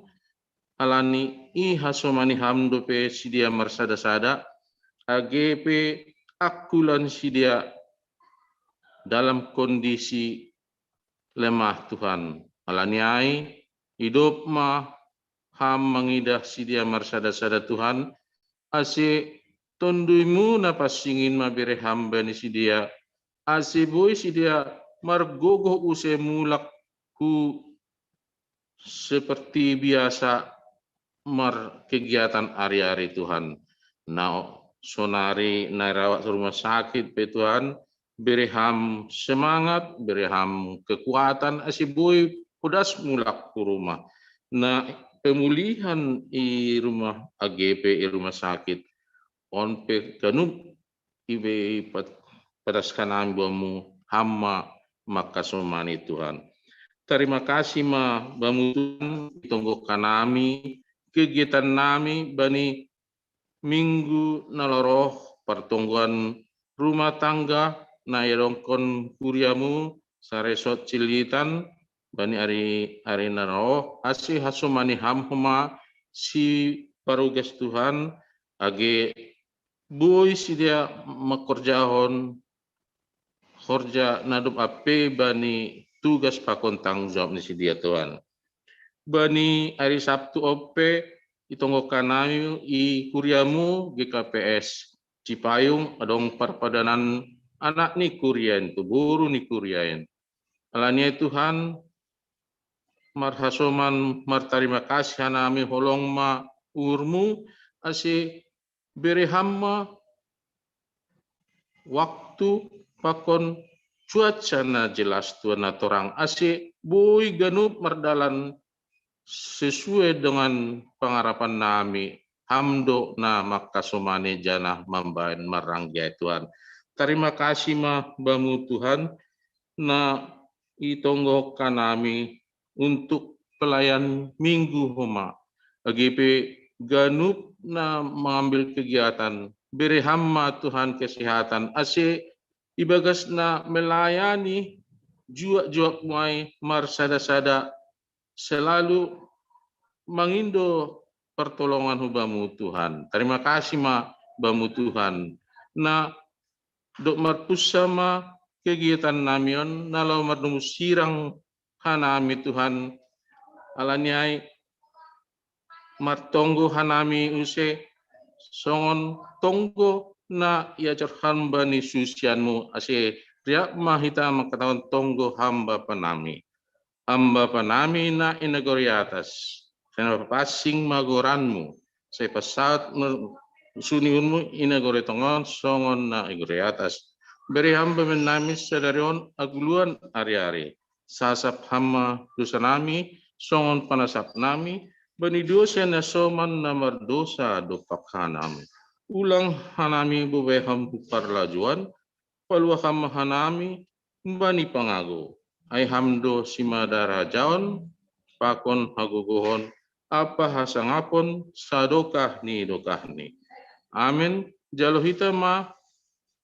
alani i hasomani hamdo pe sidia marsada-sada, AGP akulan sidia dalam kondisi lemah Tuhan. Alani ai hidup ham mengidah sidia marsada-sada Tuhan, ase tonduimu napasingin mabere hamba ni sidia, ase boy sidia margogo use mulak ku seperti biasa kegiatan hari-hari Tuhan. Nah, sonari narawat rumah sakit pe Tuhan, bereham semangat, bereham kekuatan, asiboy udas mulak ke rumah. Nah, pemulihan di rumah AGP, di rumah sakit, on pe kanup ibe padaskan ambamu hama maka somani Tuhan. Terima kasih bamu Tuhan, ditunggukan nami, kegiatan nami bani minggu naloroh pertungguan rumah tangga na erongkon kuriamu saresot cilitan bani ari naloroh asih hasumani hamhuma si parugas Tuhan age boy si dia makorjahon korja nadup ape bani tugas pakon tanggung jawab ni si dia Tuhan. Bani hari Sabtu ope itonggokan nami i kuriamu GKPS Cipayung adong perpadanan anak ni kurian tu guru ni kurian. Alania Tuhan marhasoman martarima kasih nami holong ma urmu ase berehamma waktu pakon cuaca na jelas Tuhan na torang ase boy ganup merdalan sesuai dengan pengharapan nami hamdo na makasomane janah mambain maranggia Tuhan. Terima kasih bamu Tuhan na itonggokan nami untuk pelayan minggu homa AGP ganup na mengambil kegiatan berehamma Tuhan kesehatan ase ibagas na melayani juak-juak muai marsada-sada selalu mengindo pertolongan hubamu Tuhan. Terima kasih bamu Tuhan. Na dok marpusama kegiatan namion nalau mardumu sirang hanami Tuhan. Alaniai martonggo hanami use songon tonggo na iajar hamba ni susianmu ase riak mahita makataon tonggo hamba panami. Hamba panami na inagori atas. Saya pasing magoranmu. Saya pasat suniunmu inagori tongon songon na igori atas. Beri hamba menami sadarion agluan ari-ari. Sasap hamba dosa nami songon panasap nami. Bani dosa na soman na mardosa dopak hanami. Ulang hanami bubeham buparlajuan. Paluakam hanami bani pangago. Ay hamdo simadara jaon pakon haguguhon apa hasangapon sadokah ni dokah ni. Amin. Jalohita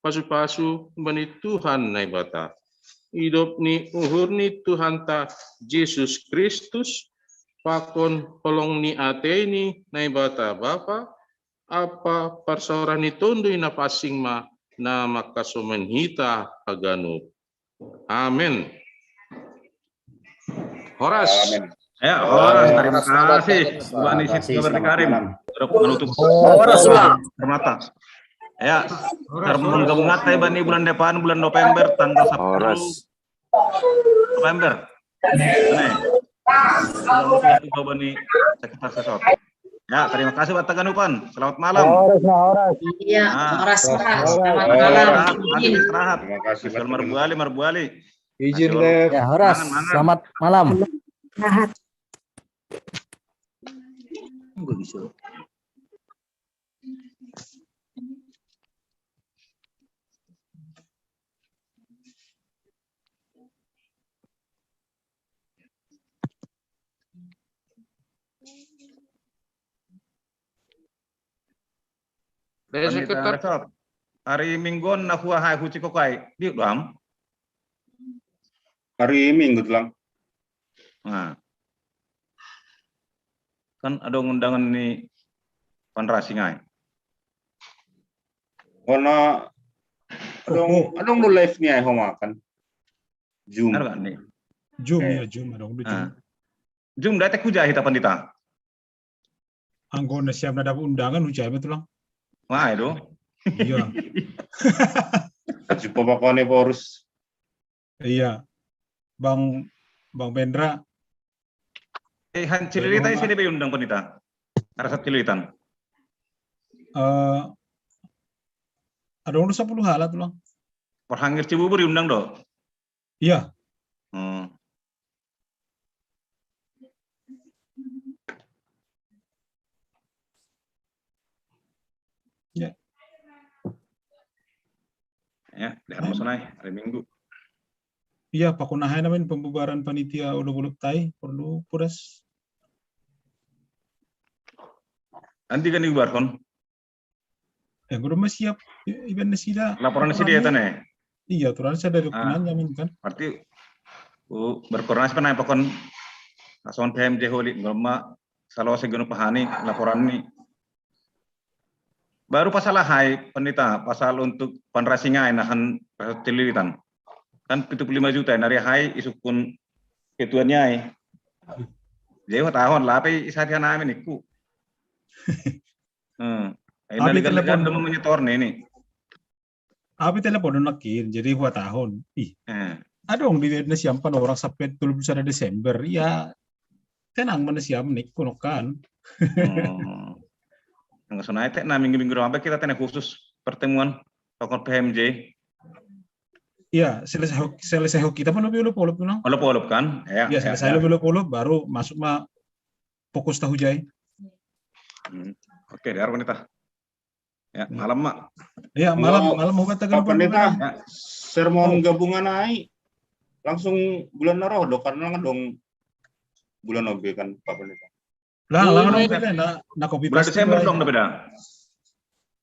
pasu-pasu bani Tuhan nai bata. Hidup ni uhur ni Tuhan ta Yesus Kristus pakon holong ni ate ni nai bata Bapa apa persoalan ni tundui na pasing na makasumen hita aganup. Amin. Horas. Ya, Horas, terima kasih. Bani Siti Berkarim. Menutup permata. Ya, termenggabungat Bani bulan depan, bulan November, tanggal 10 November. Ini Bani Sekitar Sesot. Ya, terima kasih buat Taganupan. Selamat malam. Iya, Horas. Selamat malam. Istirahat. Terima kasih. Marbuali. Izin, Lev. Ya, Horas. Selamat malam. Enggak bisa. Panita resop. Hari Minggon na kuah hai huci kokai. Di dam. Hari Minggu tulang. Nah. Kan ada undangan nih Panrasingai. Karena adong nu live nih ay makan. Zoom. Ada kan nih? Zoom ya, Zoom. Ada udah Zoom. Zoom datek hujah hita pandita. Anggona siap nada undangan hujah betul lang. Wah itu. Iya. Coba makone porus. Iya. Bang Bendra. Han Cililitan sini be undang pandita. Arasat Cililitan. Ada urus 10 halat tuh lang. Perhangir Cibubur diundang do. Iya. Ya. Ya, di hari Musonai, hari Minggu. Iya, pakunahay namin pembubaran panitia ulo-ulo tay perlu puras. Nanti kan dibubarkan. Yang udah masih siap event sida. Laporan sida ya tanah. Iya, aturan saya dari penanya kan. Berarti berkoordinasi penanya pokon asuhan PMJ holi ngoma salah segunu pahani laporan ini. Baru pasal hai penita pasal untuk Panrasingai nahan Cililitan. Kan 75 juta dari hai isukun ketuanya. Jadi tahun lah apa isatian namin iku. Ini telepon udah menyetor ini. Abi telepon nakin jadi buat tahun. Ada orang di Vietnam siampan orang sampai 31 Desember. Ya tenang mana siam nih kunokan. Nggak sonai teh nah minggu-minggu apa kita tanya khusus pertemuan tokoh PMJ. Iya, selesai kita pun lebih olop bilang. Olop kan? Ya, selesai lebih olop baru masuk mah fokus tahu jai. Oke, di wanita. Ya, malam mak. Iya, malam mau katakan Pendeta, sermon gabungan naik langsung bulan Narodo karena dong bulan OB kan Pak Pendeta. Lah beda na kopi bulan Desember dong beda.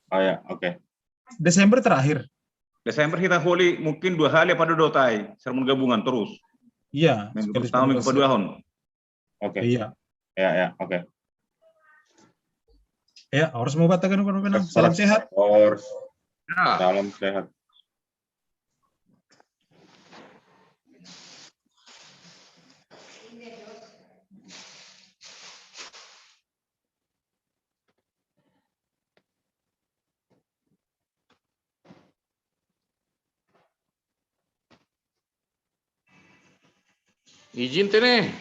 Oh ya, oke. Desember terakhir. Desember kita holy mungkin 2 hari pada dotai sermon gabungan terus. Iya. Minggu pertama minggu kedua tahun. Oke. Iya. Ya, oke. Ya, harus mau katakan salam sehat. Harus. Salam sehat. Izin teh nih.